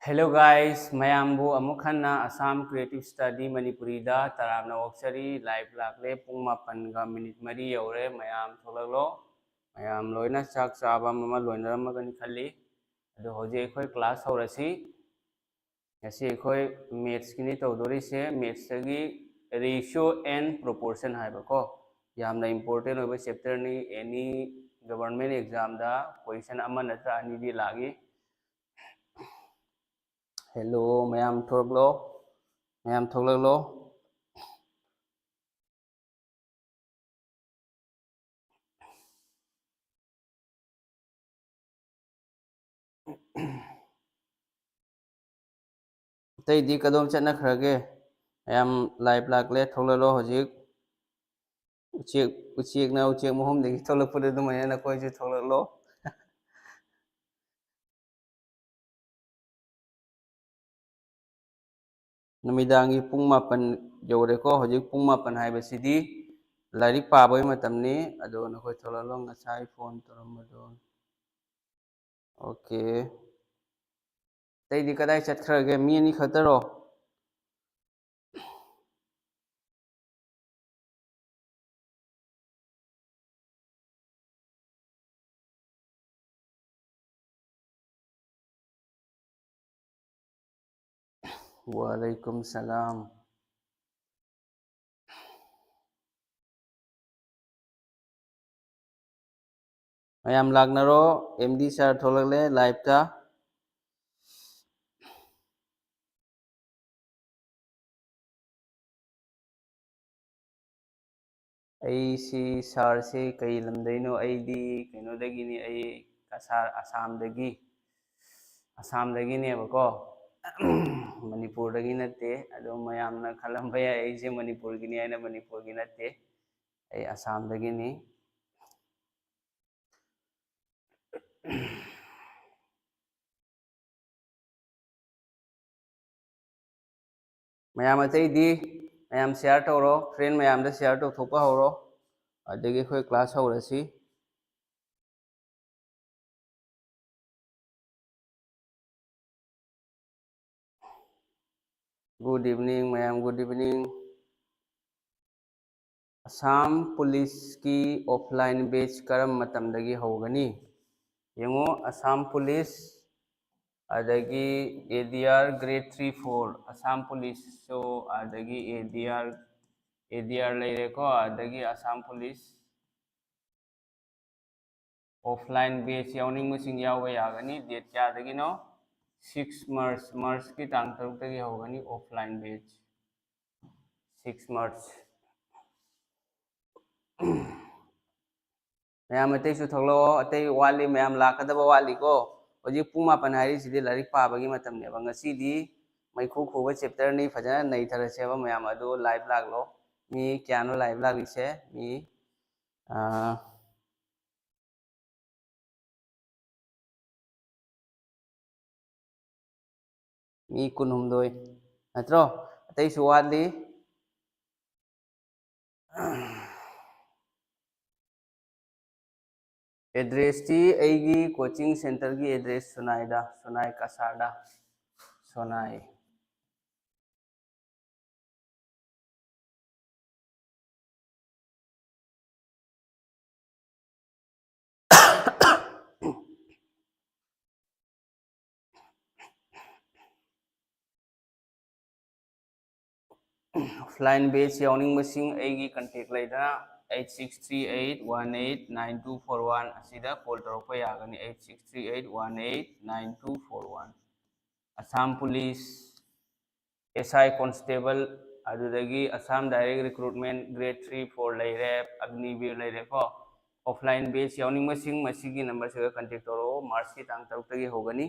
Hello guys, mayambu amukhanna Assam Creative Study Manipuri da taramna oksari live lakle pung mapan ga minute mari yaure mayam tholaglo mayam loina chak chaba mama loina ramagani khalli ado hoje khoi class horasi ngasi khoi maths kini tawdori se maths gi ratio and proportion haiba ko yamna important oba chapter ni any government exam da question ama natra ani di lagi Hello mayam thoglo mayam thoglaglo tay di kadom chana khrage mayam live lakle thoglalo hojik uchiek na uchiek mohom degi tholakpade du mayana koi ju thoglalo namidangi pung mapan yore ko hojik pung mapan hai basidi lairik paboy matamni ado na koi thoglalo ngasai phone toramado okay tay di kadai chat khrage mi ani khataro Walaikum salam mayam lagnaro MD sir tholagle live ta ai si sar se kai lamdaino ai di kaino dagi ni ai kasar asam dagi ne bako manipur dagi natte ado mayamna khalamba ya ai se manipur gini aina manipur gi natte ai asam dagi ni mayam atai di mayam share tawro friend mayam da share to thopa horo adagi khoi class horasi good evening mayam good evening Assam police ki offline batch karam matam dagi hogani yengo Assam police adagi ADR grade 3 4 Assam police so adagi ADR leire ko adagi Assam police offline batch yawning masing yawa yagani date kya dagi no 6 March ki tang taruk dagi hogani offline batch 6 March mayam atei su thoglo atei wali mayam lakadaba wali ko hoji pung mapan hari sidi larik pabagi matam ne ngasi di maikhu khuba chapter ni fajana nei tharase ba mayam adu live laglo mi kyano live lagise mi mi kunhumdoi natro atei su wali address ti aigi coaching center gi address sunaida sunai kasada sunai offline batch yawning masing aigi contact laidana 8638189241 asida call torokpa yagani 8638189241 Assam Police SI Constable adudagi Assam Direct Recruitment Grade 3 4 leire Agnivir leire ko offline batch yawning masing masigi number se contact toro March ki tang taruk tagi hogani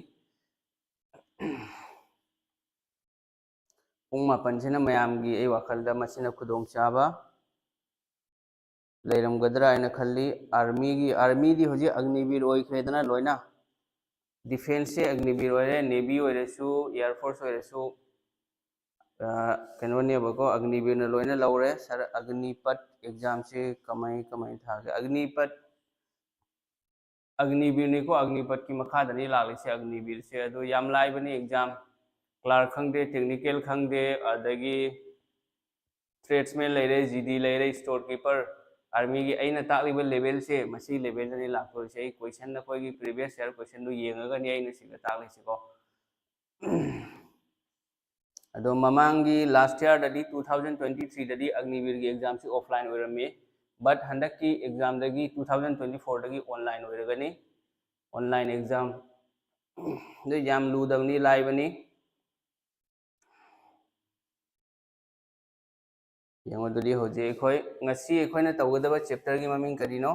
pung mapan sina mayam gi ai wakhalda masina khudong chaba leiramgadra aina khalli army di hoji agnivir oikhredana loina defense se agnivir oire navy oiresu air force oiresu kanone bako agnivir na loina laure sir agnipat exam se kamai thage agnipat Agniveer को अग्निपथ की मखादनी लालिसे अग्निवीर से अदो याम लाइबनी exam Clark खंगदे technical खंगदे अदगी tradesman लेरे GD लेरे store keeper army की अइना ताकलिबा level से मसी level दनी लाखो से क्वेश्चन न कोई प्रीवियस ईयर क्वेश्चन दो येंगा नि अइना सिगा ताकलिसे को अदो ममांगी लास्ट ईयर ददी 2023 ददी अग्निवीर की एग्जाम से ऑफलाइन ओइरमे बट हंडक की एग्जाम दगी 2024 दगी ऑनलाइन ओइरगनी ऑनलाइन एग्जाम दो याम लूदबनी लाइबनी यंगो ददी होजे एखोय ngasi एखोयना तवगदबा चैप्टर की ममिंग करिनो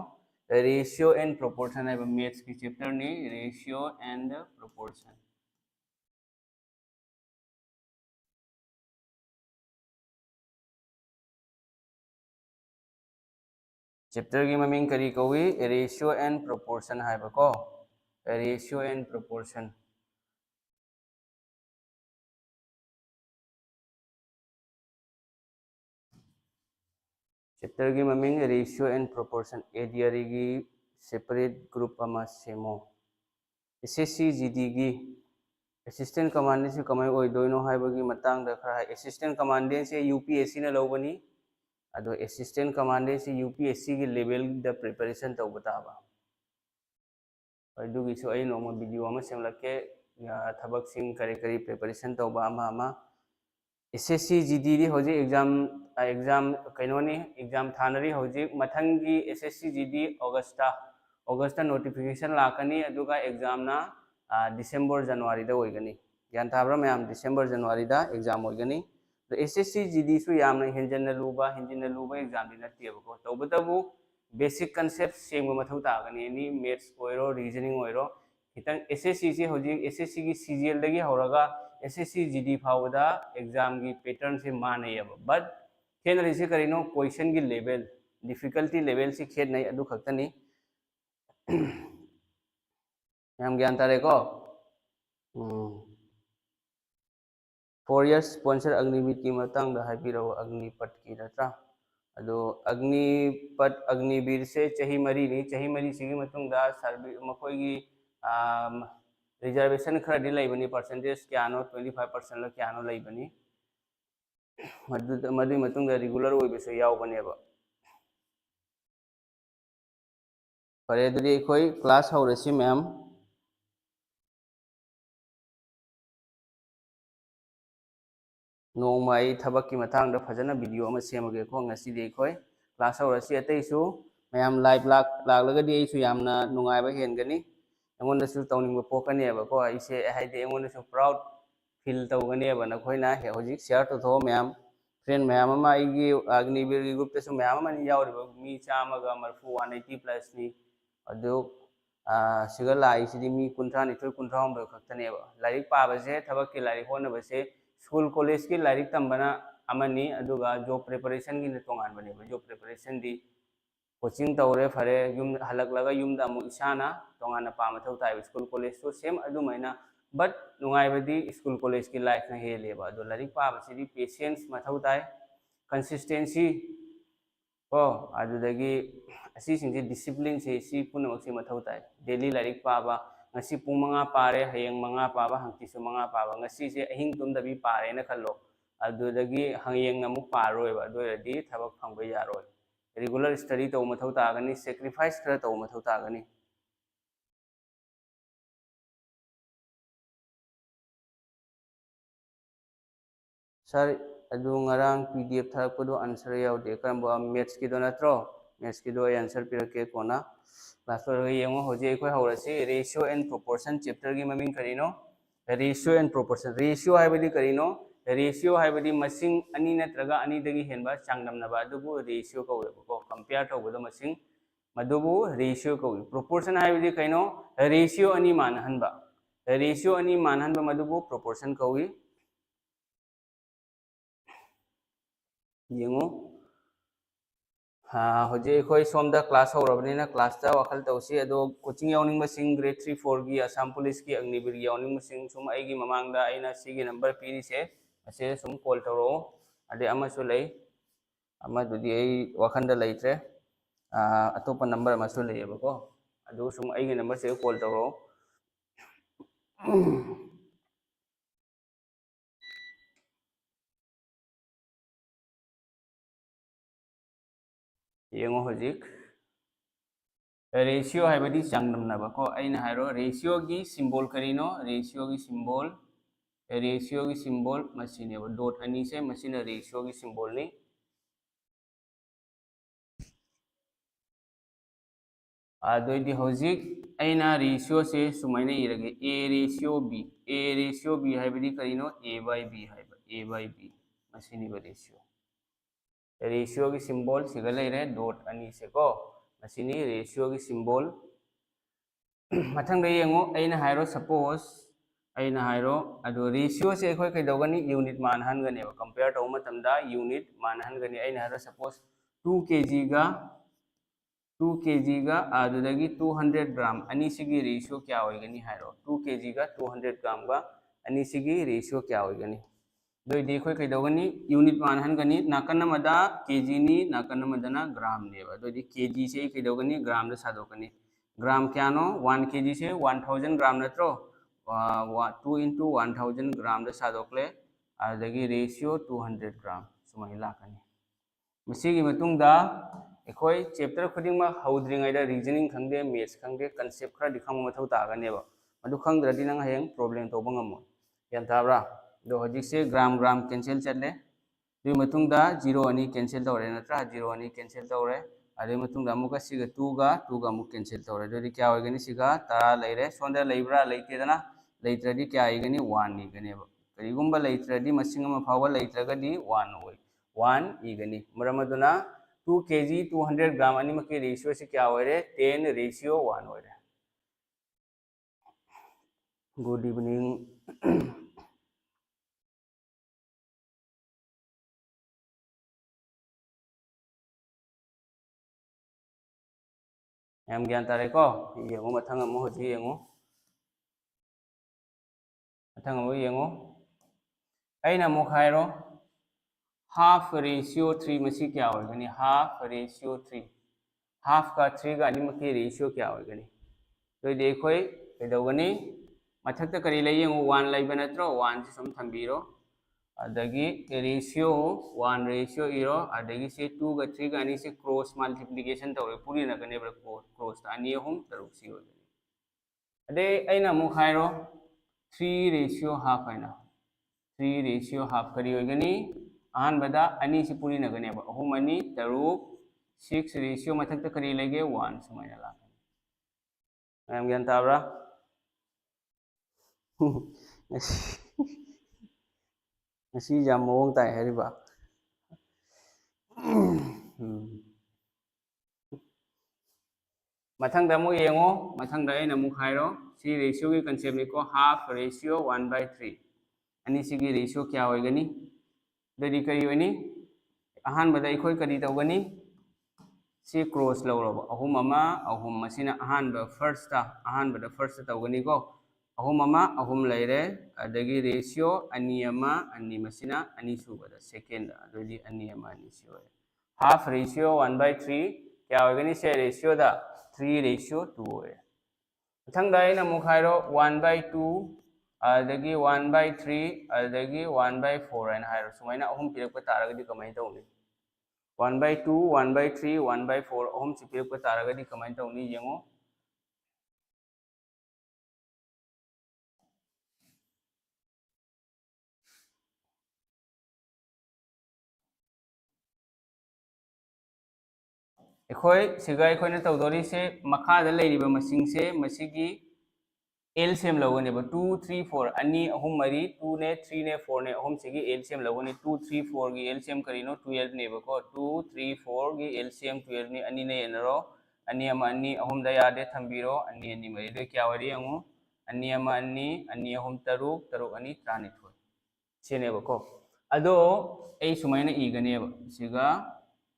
रेशियो एंड प्रोपोर्शन है मैथ्स की चैप्टर नि रेशियो एंड प्रोपोर्शन चैप्टर की ममिंग करी कवी रेशियो एंड प्रोपोर्शन है बको रेशियो एंड प्रोपोर्शन चैप्टर की ममिंग रेशियो एंड प्रोपोर्शन एडियरी की सेपरेट ग्रुप अमा सेमो एसएससी जीडी की असिस्टेंट कमांडेंट से कमाई ओइदोइनो हाइबगी मतंग द खरा असिस्टेंट कमांडेंट से यूपीएससी ने लौबनी अदो असिस्टेंट कमांडेंट से यूपीएससी की लेवल द प्रिपरेशन तौबताबा अदुगी सो आई नोमा वीडियो अमा सेमलके थबक सिंग करे करे प्रिपरेशन तौबा अमा एसएससी जीडी दी होजे एग्जाम कइनोनी एग्जाम थानरी होजे मथंगी एसएससी जीडी ऑगस्ट नोटिफिकेशन लाकनी अदुगा एग्जाम ना डिसेंबर जनवरी दा होइगनी यान थाब्रा मैम डिसेंबर जनवरी दा एग्जाम होइगनी तो एसएससी जीडी सु यामना हिंजन लुबा एग्जाम दी नतियबको तौबतबु बेसिक कंसेप्ट सेंगो मथौ तागनी नि मैथ्स ओइरो रीजनिंग ओइरो खितंग एसएससी से होजी एसएससी की सीजीएल दगी होरगा एसएससी जीडी फावदा एग्जाम की पैटर्न से मानयब बट खेनरी से करिनो क्वेश्चन की लेवल डिफिकल्टी लेवल से खेद नहीं अदु खक्तनी हम ज्ञान तारे को 4 years स्पॉन्सर अग्निवीर की मतंग दा हाइबिरो अग्निपथ की नत्रा अदो अग्निपथ अग्निवीर से चही मरी नि चही मरी सिगी मतंग दा सर्विस मखोई रिजर्वेशन खरदी लेबनी परसेंटेज क्यानो 25% ला क्यानो लेबनी मदु मतुंग रेगुलर ओइबसो यावबनेबा फरे दुदी कोई क्लास हौरसी मैम नोंमाई थबक की मतांग दा फजना वीडियो अमा सेमगे को ngasi दे कोई क्लास हौरसी अतैसु मैम लाइव लागलगदी ऐसु यामना नुंगाइबा हेनगनी एंगोंदसु तौनिंग पोकनेबा को इसे हाइदे एंगोंदसु प्राउड फील तौगनेबा नखोइना होजिक शेयर तो थो मैम फ्रेंड मैम अमा आइगी अग्निवीर की ग्रुप तसु मैम अमा यावरिबा मी चामगा मरफु 180 प्लस नि अदु सिगा लाइसिदि मी 30 खक्तनेबा लाइक पाबसे थबक के लाइक होनबसे स्कूल कॉलेज की लाइक तंबना अमनी अदुगा जॉब प्रिपरेशन की तोंगान बनेबा जॉब प्रिपरेशन दी कोचिंग तौरे फरे युम हलकलगा युमदा अमु इसाना तोंगाना पामथौ ताइ स्कूल कॉलेज तो सेम अदुमैना बट नुंगाइबदी स्कूल कॉलेज की लाइफ ना हेलेबा अदु लाइक पाबसिदि पेशेंस मथौ ताइ कंसिस्टेंसी को अदुदगी असी सिंजे डिसिप्लिन से सी पुनमक्सी मथौ ताइ डेली लाइक पाबा ngasi pung 5 पारे हयeng 5 पाबा हंगतिसु 5 पाबा ngasi से अहिंग तुमदबी पारे ना खल्लो अदुदगी हयeng अमु पारोयबा अदुरदी थबक फंगबा यारोय रेगुलर स्टडी तो मथौ तागनी सैक्रिफाइस कर तो मथौ तागनी सर अदु ngarang pdf थारकदो answer यावदे Karamba maths की दो नत्रो मैथ्स की दो आंसर पिरके कोना क्लास पर येंगो होजे कोइ हौरसी रेशियो एंड प्रोपोर्शन चैप्टर की ममिंग करिनो रेशियो एंड प्रोपोर्शन रेशियो हाइबदी करिनो रेशियो हाइबदी मसिंग अनि नत्रगा अनि दगी हेनबा चांगदमनबा अदुबु रेशियो कौवेबको कंपेयर तौबदो मसिंग मदुबु रेशियो कौवे प्रोपोर्शन हाइबदी कइनो रेशियो अनि मानहनबा रेशियो अनि मानहनबा मदुबु प्रोपोर्शन कौवी येंगो होजे कोई सोमदा क्लास होरबनीना क्लास ता वखल तौसी अदो कोचिंग यावनिंग मसिंग ग्रेड 3 4 की असम पुलिस की अग्निवीर यावनिंग मसिंग सुम आइगी ममांगदा आइना सिगी नंबर पीरी से असे सुम कॉल तौरो अदे अमसु लई अमदुदी आई वखंदा लैत्रे अतोप नंबर अमसु लैयबको अदु सुम अइगे नंबर से कॉल तौरो येंगो हजिक रेशियो है चांगनमनब को अना हारो रेशियो की सिंबल करीनो रेशियो की सिंबल मसीनेब डॉट अनी से मसीना रेशियो की सिंबल ने अदोइदी हजिक अना रेशियो से सुमाइना इरगे ए रेशियो बी है करीनो ए बाय बी मसीनीब रेशियो की सिंबल सिगा लेरे डॉट अनी से को मसीनी रेशियो की सिंबल मथंग येंगो अना हाइरो सपोज अना हाइरो अदो रेशियो से अखोय कइदौगनी यूनिट मानहनगनेब कंपेयर तौ मतमदा यूनिट मानहनगनी अना हाइरो सपोज 2 kg गा अदुदगी 200 ग्राम अनी सिगी रेशियो क्या होइगनी हाइरो 2 kg गा 200 ग्राम गा अनी सिगी रेशियो क्या होइगनी दोइदी अखोय कइदौगनी यूनिट मानहनगनी नाकन मदा kg नी नाकन मदना ग्राम नेब दोइदी kg से कइदौगनी ग्राम द सादोकनी ग्राम क्या नो 1 kg से 1000 ग्राम नत्रो 2 into 1000 ग्राम द सादोकले अदगी रेशियो 200 ग्राम सुमाइ लाकनी मसीगी मतुंगदा अखोय चैप्टर खुदिंग हौद्रिङैदा रीजनिंग खंगे मैथ्स खंगे कंसेप्ट खरा दिखांग मथौ तागनेब मदु खंगद्रदि नंग हेंग प्रॉब्लम तौबा ngamo यान ताब्रा दो हजिक से ग्राम कैंसिल चले दु मतुंगदा 0 अनि कैंसिल तौरे नत्रा 0 अनि कैंसिल तौरे अदे मतुंगदा अमुका सिगा 2 गा अमुक कैंसिल तौरे दोदि क्या होइगनी सिगा 10 लेरे सोंदा लेब्रा लेतेदना लेत्रदि क्या आइगनी 1 इगनेब करिगुंबा लेत्रदि मसिंग अमा फावबा लेत्रगदि 1 होय 1 इगनी मरमदुना 2 kg 200 ग्राम अनिमकी रेशियो से क्या होरे 10 रेशियो 1 होरे good evening em gian tare ko yengo mathang mo hoji yengo aina mo khairo half ratio 3 मसी क्या होइगनी half ratio 3 half का 3 का अनिमकी रेशियो क्या होइगनी तो देखोय कइदौगनी मथक्ता करी ले येंगो 1 लेबा नत्रो 1 से सम थंबीरो अदगी रेशियो 1 रेशियो इरो अदगी से 2 गा 3 गा अनि से क्रॉस मल्टीप्लिकेशन तौरे पूरी नगनेब्रा क्रॉस अनि हम तरुक सी होइगनी अदे अइना मु खाइरो 3 रेशियो हाफ आइना 3 रेशियो हाफ करी होइगनी अहानबदा अनि से पूरी नगनेबा अहुम अनि तरुक 6 रेशियो मथक्ता करी लेगे 1 सुमाइना लाकनी मैम ज्ञान ताब्रा ngasi jam mawong tai hariba mathangda mo yengo mathangda aina mu khairo si ratio की concept ni को half ratio 1/3 ani sigi ratio क्या होइगनी ददि करी होइनी अहान बदा इखोय करी तौगनी si cross लौरब अहुम अमा अहुम मसिना अहान ब फर्स्ट तौगनी को अहुम लेरे अदगी रेशियो अनि मसिना अनि सुबदा सेकेंड अदोदी अनि सियो हाफ रेशियो 1/3 क्या होइगनी से रेशियो दा 3 रेशियो 2 होय मथंगदा आइना मुखाइरो 1/2 अदगी 1/3 अदगी 1/4 आइना हाइरो सुमाइना अहुम पिरकपा तारगदी कमाइ तौनी 1/2 1/3 1/4 अहुम से पिरकपा तारगदी कमाइ तौनी येंगो एखोय सिगा एखोयना तौदोरी से मखादा लेरिबा मसिंग से मसिगी एलसीएम लगने 2 3 4 अनि अहुम मरी 2 ने 3 ने 4 ने अहुम सिगी एलसीएम लगने 2 3 4 की एलसीएम करीनो 12 ने बको 2 3 4 की एलसीएम 12 ने अनि ने एनरो अनि अमा अनि अहुम दा यादे थंबीरो अनि मरी दे क्या वरी अंगु अनि अमा अनि अहुम तरुक अनि त्रानिथोय सेने बको अदो ए सुमाइना इगनेब सिगा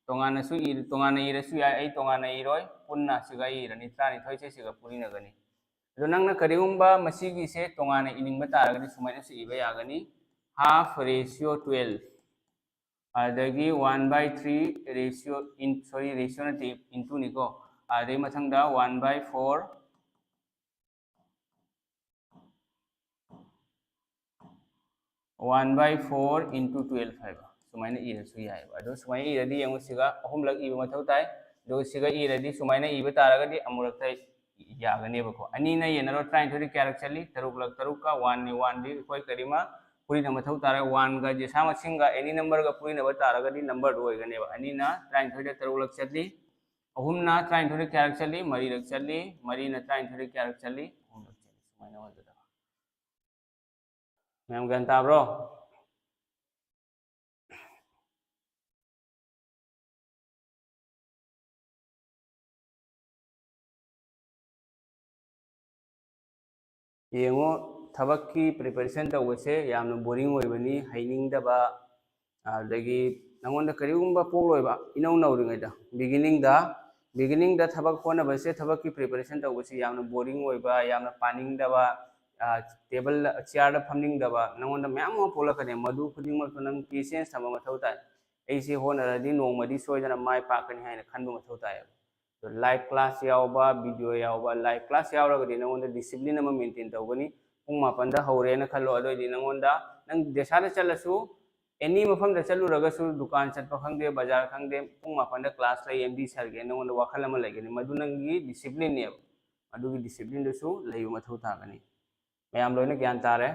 तोंगाना इरसु या ए तोंगाना इरोय पुन्ना सिगा इरनि त्रानिथोय से सिगा पुरिनगनी अदो नंगना करिगुंबा मसीगी से तोंगाना इनिंगबा तारगनी सुमाइना से इबा यागनी हाफ रेशियो 12 अदगी 1/3 रेशियो रेशियो नते इनटू निको आदि मथंगदा 1/4 1/4 into 12 है सुमाइना इरसु याय अदो सुमाइना इरदी यंगो सिगा अहुमलक इबा मथौ ताई दो सिगा इरदी सुमाइना इबा तारगदी अमुरक ताई यागनेबको अनीना येनरो ट्राइन थोड़ी क्यारक चली तरुक तरुक का 1 नि 1 दी कोई करीमा पुरी न मथौ तारा 1 गा जेसा मसिंगा एनी नंबर गा पुरी न तारगदी नंबर होइगनेबा अनीना ट्राइन थोड़ी तरुक चली अहुमना ट्राइन थोड़ी क्यारक चली मरी रक चली मरी न ट्राइन थोड़ी क्यारक चली अहुमलक चली सुमाइना वददा मैम गन ताब्रो येंगो थबक की प्रिपरेशन तौबसे यामनो बोरिंग होइबनी हाइनिंगदबा आदगी नंगोंदा करिगुंबा पोगलोइबा इनौ नौरिङैदा बिगिनिंग दा थबक होनबसे थबक की प्रिपरेशन तौबसे यामनो बोरिंग होइबा यामनो पानिंगदबा टेबल चेयर फमनिंगदबा नंगोंदा म्याम पोलकने मधु खुदिंगमक नंग पेशेंस थमा मथौ ताई एसे होनरदी नोंगमदी सोयदना माय पाकनी हाइना खनबा मथौ ताई लाइव क्लास यावबा वीडियो यावबा लाइव क्लास यावरगदी नंगोंदा डिसिप्लिन अमा मेंटेन तौगनी पुंग मापनदा हौरेना खल्लो अदोइदी नंगोंदा नंग देशादा चलसु एनी मफम दा चलुरगसु दुकान चटपा खंगदे बाजार खंगदे पुंग मापनदा क्लास लै एमडी सरगे नंगोंदा वाखल अमा लैगनी मधु नंगी डिसिप्लिन ने मधुगी डिसिप्लिन दसु लैबा मथौ तागनी मैम लोइना ज्ञान तारे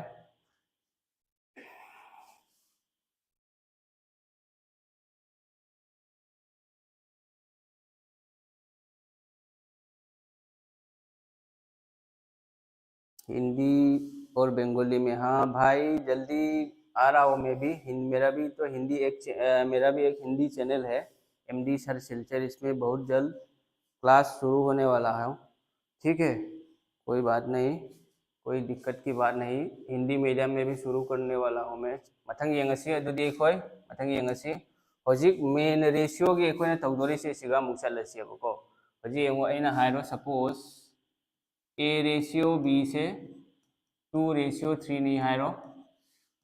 हिंदी और बंगाली में हाँ भाई जल्दी आ रहा हूँ मैं भी मेरा भी तो हिंदी मेरा भी एक हिंदी चैनल है एमडी सर सिलचर इसमें बहुत जल्द क्लास शुरू होने वाला है ठीक है कोई बात नहीं कोई दिक्कत की बात नहीं हिंदी मीडियम में भी शुरू करने वाला हूँ मैं मथंग येंगसी अदुदी एखोय मथंग येंगसी होजिक मेन रेशियो की एखोयना तौदोरिसे सिगा मुक चलसियबको होजि येंगो अइना हाइरो सपोज ए रेशियो बी से 2:3 नहीं हाइरो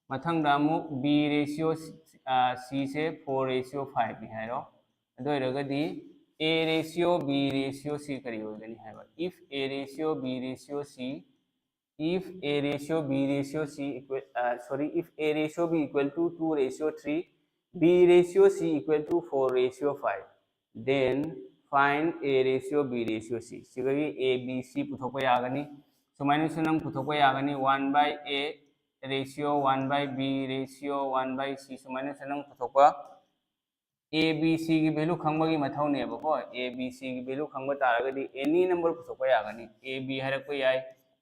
मथंगदा अमुक बी रेशियो सी से 4:5 नहीं हाइरो अदोइरगदी A ratio B ratio C करी होगनी है if A ratio B ratio C if A ratio B ratio C equal if A ratio B equal to 2:3 B ratio C equal to 4:5 then find A ratio B ratio C सिगरी A B C पुथोको यागनी सुमाइनो सुनंग पुथोको यागनी 1/A ratio 1/B ratio 1/C सुमाइनो सुनंग पुथोको A B C की वैल्यू खंगबगी मथौनेबको A B C की वैल्यू खंग तारगदी एनी नंबर पुथोको यागनी A B हरको याय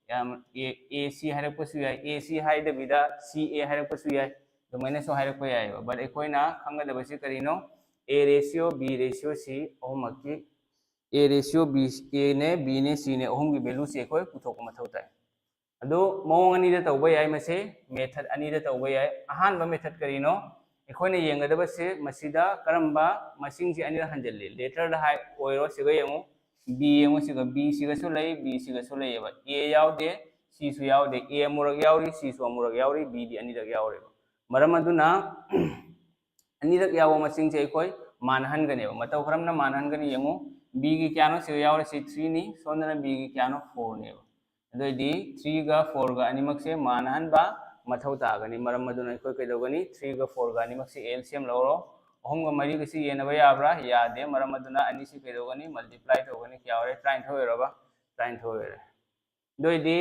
A C हरकोसु याय A C हाइदबिदा C A हरकोसु याय दुमाइना सो हरको याय बट एकोइना खंगदबसि करिनो A ratio B ratio C ओमकी A रेशियो B A ने B ने C ने ओम की वैल्यू से कोई पुथोको मथौ ताय अदो मौंग अनीदा तौबा याय मसे मेथड अनीदा तौबा याय अहानबा मेथड करिनो एखोने येंगदबसे मसिदा करंबा मसिंगसे अनिर हंजल्ले लेटर हाई ओइरो सिगा येंगो बी येंगो सिगा बी सिगा सु लई बी सिगा सु लई बा ए यावदे सी सु यावदे ए अमुरक यावरी सी सु अमुरक यावरी बी दी अनिरक यावरे मरम अदुना अनिरक यावो मसिंगसे एखोय मानहनगनेबा मतौ खरमना मानहनगनी येंगो बी की क्यानो सिगा यावरे सी 3 नी सोंदना बी की क्यानो 4 नेबा अदोइदी 3 गा 4 गा अनिमकसे मानहनबा मथौ तागनी मरम मदुना कोई कइदोगनी 3 गा 4 गा अनिमक से एलसीएम लौरो अहम गा मरी गसी येनबा याब्रा यादे मरम मदुना अनि से कइदोगनी मल्टीप्लाई तोगनी क्या होरे 23 होइरोबा 23 होइरे दोइदी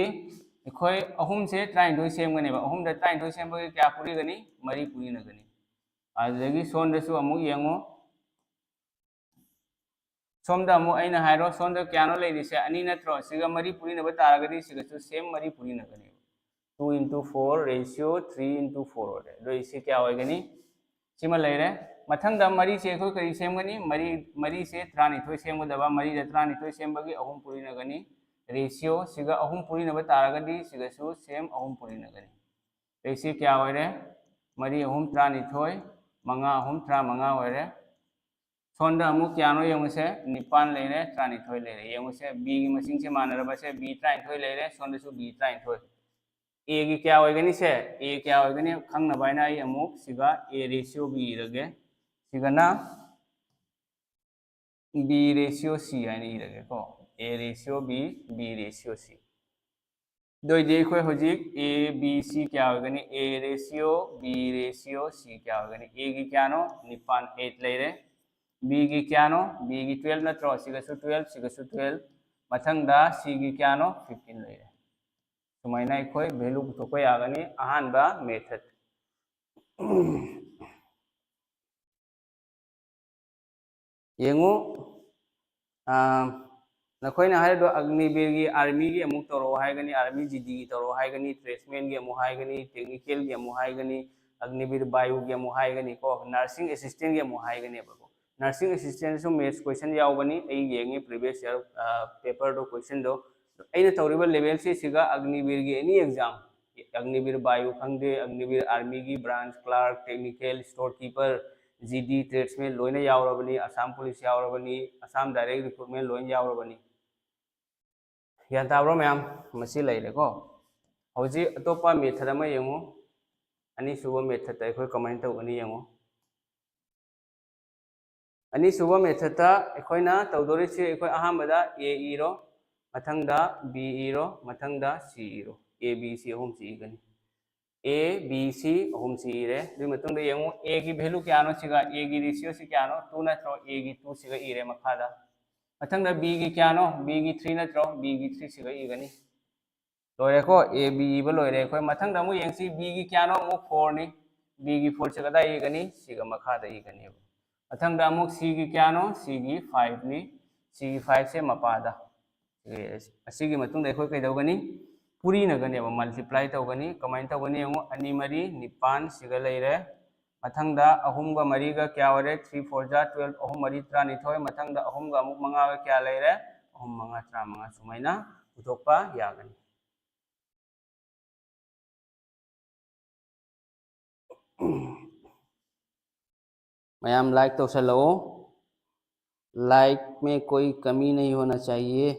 एखोय अहम से 23 सेमगनेबा अहम दा 23 सेमबगे क्या पुरीगनी मरी पुरीनगनी आदगी सोंदसु अमुक येंगो सोमदा अमुक अइना हाइरो सोंदा क्यानो लेदिसे अनि नत्रो सिगा मरी पुरीनबा तारगदी सिगसु सेम मरी पुरीनगनी 2 into 4 ratio 3 into 4 होरे दो इसे क्या होएगनी सिमा लेरे मथंगदा मरी से कोई करी सेमगनी मरी से 23 सेमगदबा मरी दा 23 सेमबगी अहुम पुरीनगनी रेशियो सिगा अहुम पुरीनबा तारगदी सिगसु सेम अहुम पुरीनगनी इसे क्या होरे मरी अहुम 23 मंगा अहुम 35 होरे सोंदा अमुक क्यानो येंगसे निपान लेरे 23 लेरे येंगसे बी की मसिंग से मानरबसे बी 23 लेरे सोंदसु बी 23 ए की क्या होएगनी से ए क्या होएगनी खंगना बायना आई अमुक सिगा ए रेशियो बी रगे सिगना बी रेशियो सी है इरगे को A ratio B B ratio C दोइदे अखोय होजिक ए बी सी क्या होगनी A ratio B ratio C क्या होगनी ए की क्या नो निपान 8 लेरे बी की क्या नो बी की 12 नत्रो सिगसु 12 मथंगदा सी की क्या नो 15 लेरे सुमाइना अखोय वैल्यू पुथोको यागनी अहानबा मेथड येंगो नखोइना हाइदो अग्निवीर की आर्मी की अमुक तौरो हाइगनी आर्मी जीडी की तौरो हाइगनी ट्रेड्समैन की अमुक हाइगनी टेक्निकल की अमुक हाइगनी अग्निवीर बायु की अमुक हाइगनी को नर्सिंग असिस्टेंट की अमुक हाइगनी बको nursing assistant so maths question यावगनी एई येंगे प्रीवियस ईयर पेपर दो क्वेश्चन दो अइना तौरिबा लेवल से सिगा अग्निवीर की एनी एग्जाम अग्निवीर बायु खंगदे अग्निवीर आर्मी की branch clerk technical store keeper GD tradesman लोइना यावरबनी असम पुलिस यावरबनी असम डायरेक्ट रिक्रूटमेंट लोइन यावरबनी यान ताब्रो मैम मसी लेरेको हौजी अतोपा मेथड अमा येंगो अनि सुबो मेथड ता अखोय कमेंट तौगनी येंगो अनि सुबो मेथड ता अखोयना तौदोरिसे अखोय अहामदा ए इरो मथंगदा बी इरो मथंगदा सी इरो ए बी सी अहुम सी इगनी ए बी सी अहुम सी इरे दुई मतुंगदा येंगो ए की वैल्यू क्यानो सिगा ए की रेशियो से क्यानो 2 नत्रो ए की 2 सिगा इरे मखादा मथंगदा बी की क्यानो बी की 3 नत्रो बी की 3 सिगा इगनी लोरेको ए बी इबा लोरे कोई मथंग दमु यंगसी बी की क्यानो मु 4 नि बी की 4 से कदा इगनी सिगा मखादा इगनी मथंग दमु सी की क्यानो सी की 5 नि सी की 5 से मपादा असिगी मतुंग देखो कैदौगनी पुरी नगने मल्टीप्लाई तौगनी कमाइन तौगनी यंगो अनि मरी निपान सिगा लेरे मथंगदा अहुमगा मरीगा क्या वरे 3 4 जा 12 अहुम मरी 12 मथंगदा अहुमगा अमुक मंगागा क्या लेरे अहुम मंगा 15 सुमाइना उथोपा यागनी मैम लाइक तो चलो लाइक में कोई कमी नहीं होना चाहिए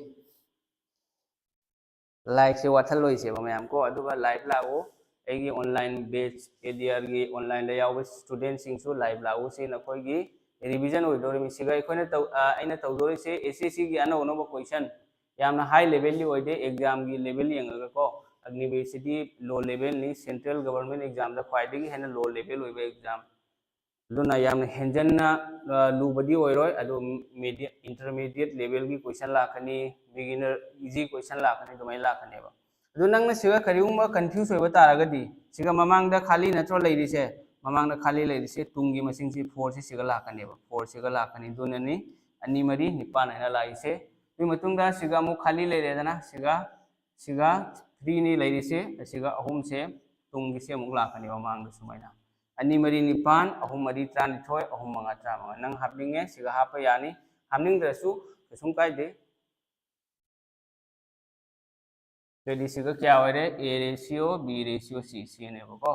लाइक से वाथल लोई से मैम को अदुगा लाइव लागो एगी ऑनलाइन बैच एडीआर की ऑनलाइन ले याव स्टूडेंट सिंगसु लाइव लागो से नखोई की रिवीजन होय दोरे मिसिगा इखोने तो आइना तौदोरे से एसएससी की अनो नो क्वेश्चन यामना हाई लेवल ली होय दे एग्जाम की लेवल यंगा को अग्निवीर सिटी लो लेवल नि सेंट्रल गवर्नमेंट एग्जाम दा ख्वाइदगी हेना लो लेवल होय एग्जाम लुना यामना हेंजनना लुबदी ओइरोय अदो इंटरमीडिएट लेवल की क्वेश्चन लाखनी बिगिनर इजी क्वेश्चन लाखनी दुमै लाखनेबा अदो नंगना सिगा करिउमा कंफ्यूज होइबा तारगदी सिगा ममांगदा खाली नत्रो लेरिसे ममांगदा खाली लेरिसे तुंगी मसिंगसी 4 से सिगा लाखनेबा 4 सिगा लाखनी दुननी अनि मरी निपान हैना लाइसे दुई मतुंगदा सिगा मु खाली लेरेदना सिगा सिगा 3 नि लेरिसे सिगा अहुम से तुंगी से मु लाखनी ममांगदा सुमाइना अनि मरी निपान अहुम मरी 13 अहुम मंगा 13 नंग हापनिंगे सिगा हाप यानी हापनिंगदसु कसुम कायदे तो सिगा क्या होरे A ratio B ratio C C ने बको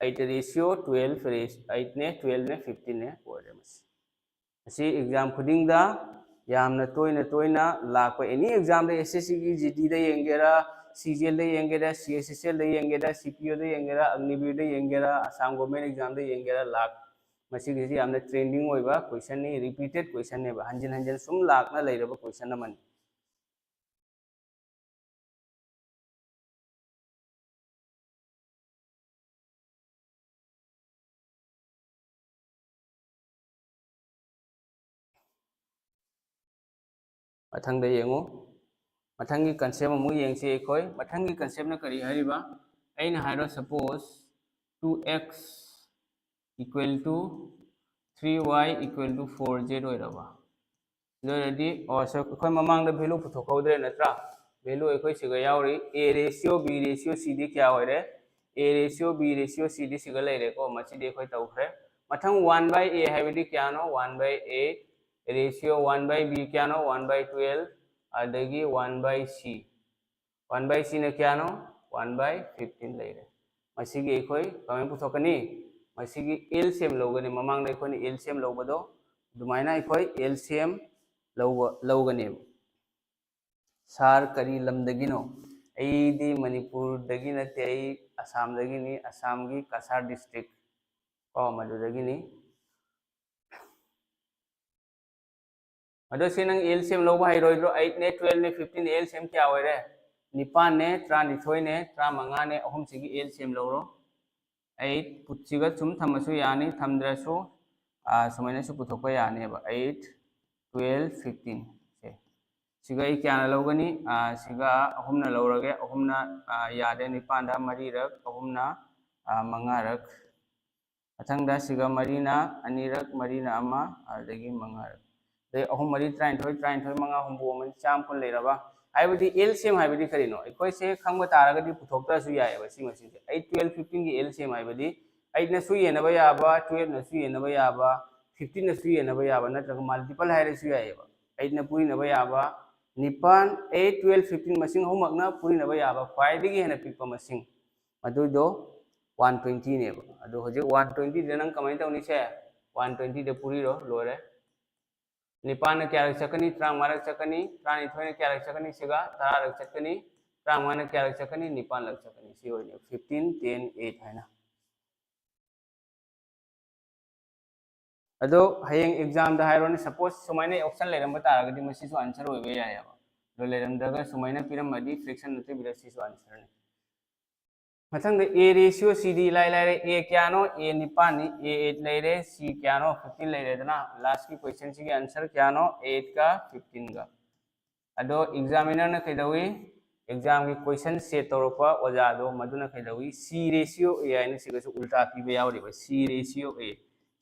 8 रेशियो 12 8 ने 12 ने 15 ने ओरे मस असी एग्जाम खुदिंगदा यामना तोयना लाप एनी एग्जाम दे एसएससी की जीडी दे येंगेरा सीजीएल दे येंगेरा सीएसएसएल दे येंगेरा सीपीओ दे येंगेरा अग्निवीर दे येंगेरा असम गवर्नमेंट एग्जाम दे येंगेरा लाख मसिगिसी यामना ट्रेंडिंग होइबा क्वेश्चन नि रिपीटेड क्वेश्चन ने हंजन हंजन सुम लाखना लेरबा क्वेश्चन नमन मथंग येंगो मथंगी कंसेप्ट अमु येंगसे एखोय मथंगी कंसेप्ट न करी हरिबा अइन हाइरो suppose 2x equal to 3y equal to 4z होइरबा लोरदी और सो अखोय ममांग द वैल्यू पुथोखौद्रे नत्रा वैल्यू अखोय सिगा यावरी a ratio b ratio c दी क्या होइरे a ratio b ratio c दी सिगा लेरे को मचिदे अखोय तौखरे मथंग 1/a हाइबदी क्या नो 1/a रेशियो 1/b क्या नो 1/12 अदगी 1/c 1/c ने क्या नो 1/15 लेरे मसिगी अखोय कमें पुथोकनी मसिगी एलसीएम लोगने ममांग द अखोय एलसीएम लोगबदो दुमाइना अखोय एलसीएम लौगने सार करी लमदगिनो ऐदी मणिपुर दगी नते ऐ असम दगिनी असम की कसार डिस्ट्रिक्ट ओ मदुदगिनी अदो से नंग एलसीएम लौबा हाइरोइड्रो 8 ने 12 ने 15 ने एलसीएम क्या होइरे निपान ने 39 ने 35 ने अहुम सिगी LCM लौरो 8 पुtsiga chum thamasu yani thamdrasu sumaina su puthokpa yani ba 8 12 15 se siga I kya na logani siga ahumna lorage ahumna yade nipanda mari rak ahumna manga rak athangda siga marina anirak marina ama adagi manga rak dai ahum mari 39 manga humbu man cham kun leiraba हाइबदी LCM हाइबदी करिनो अखोय से खंगबा तारगदी पुथोक्ता सु यायबा सिंग सिंग 8 12 15 की LCM हाइबदी 8 न सु येनबा याबा 12 न सु येनबा याबा 15 न सु येनबा याबा नत्रग मल्टीपल हाइरे सु यायबा 8 न पुरी नबा याबा निपान 8 12 15 मसिंग होमकना पुरी नबा याबा फाइदगी हेना पिकपा मसिंग मदुदो 120 नेबा अदो होजे 120 दे नंग कमाइन तौनी से 120 दे पुरी रो लोरे निपान क्या चकनी 35 चकनी 39 क्या चकनी सिगा 10 चकनी 35 क्या चकनी निपान चकनी सी 15 10 8 है ना अदो हयेंग एग्जाम दा हाइरोने सपोज सुमाइने ऑप्शन लेरम तारगदी मसिसु आंसर होइबे यायबा दो लेरम दगा सुमाइने पिरमदी फ्रैक्शन नते बिरसिसु आंसर ने मथंग ए रेशियो सीडी लाई लाई ए क्या नो ए निपान ए 8 लेरे सी क्या नो 15 लेरे दना लास्ट की क्वेश्चन सी के आंसर क्या नो 8 का 15 का अदो एग्जामिनर ने कइदवी एग्जाम की question set तौरपा ओजादो मदुना कइदवी C ratio A आइने सिगसु उल्टा पीबे यावरिबा सी रेशियो ए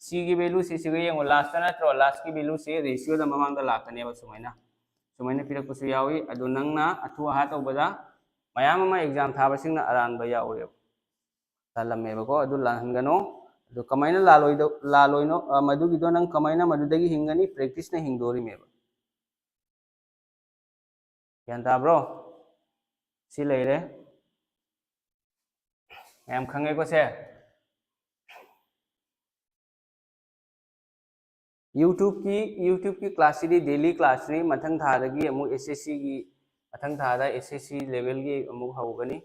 सी की वैल्यू से सिगे यंगो लास्ट नत्रो लास्ट की वैल्यू से रेशियो दा ममांग दा लाकनेबा सुमाइना सुमाइना पिरकुसु यावी अदो नंगना अथु हा तौबदा मयाम मा एग्जाम थाबसिंगना अरानबा यावरे तालमेबको अदु लाहनगनो अदु कमाइना लालोइनो मदुगिदो नंग कमाइना मदुदगी हिंगनी प्रैक्टिस ने हिंगदोरी मेबा यान ताब्रो सी लेरे मयाम खंगे को से YouTube की class the daily class knee मथंग थादगी Amu SSC की मथंग थादा SSC लेवल की अमु हौगनी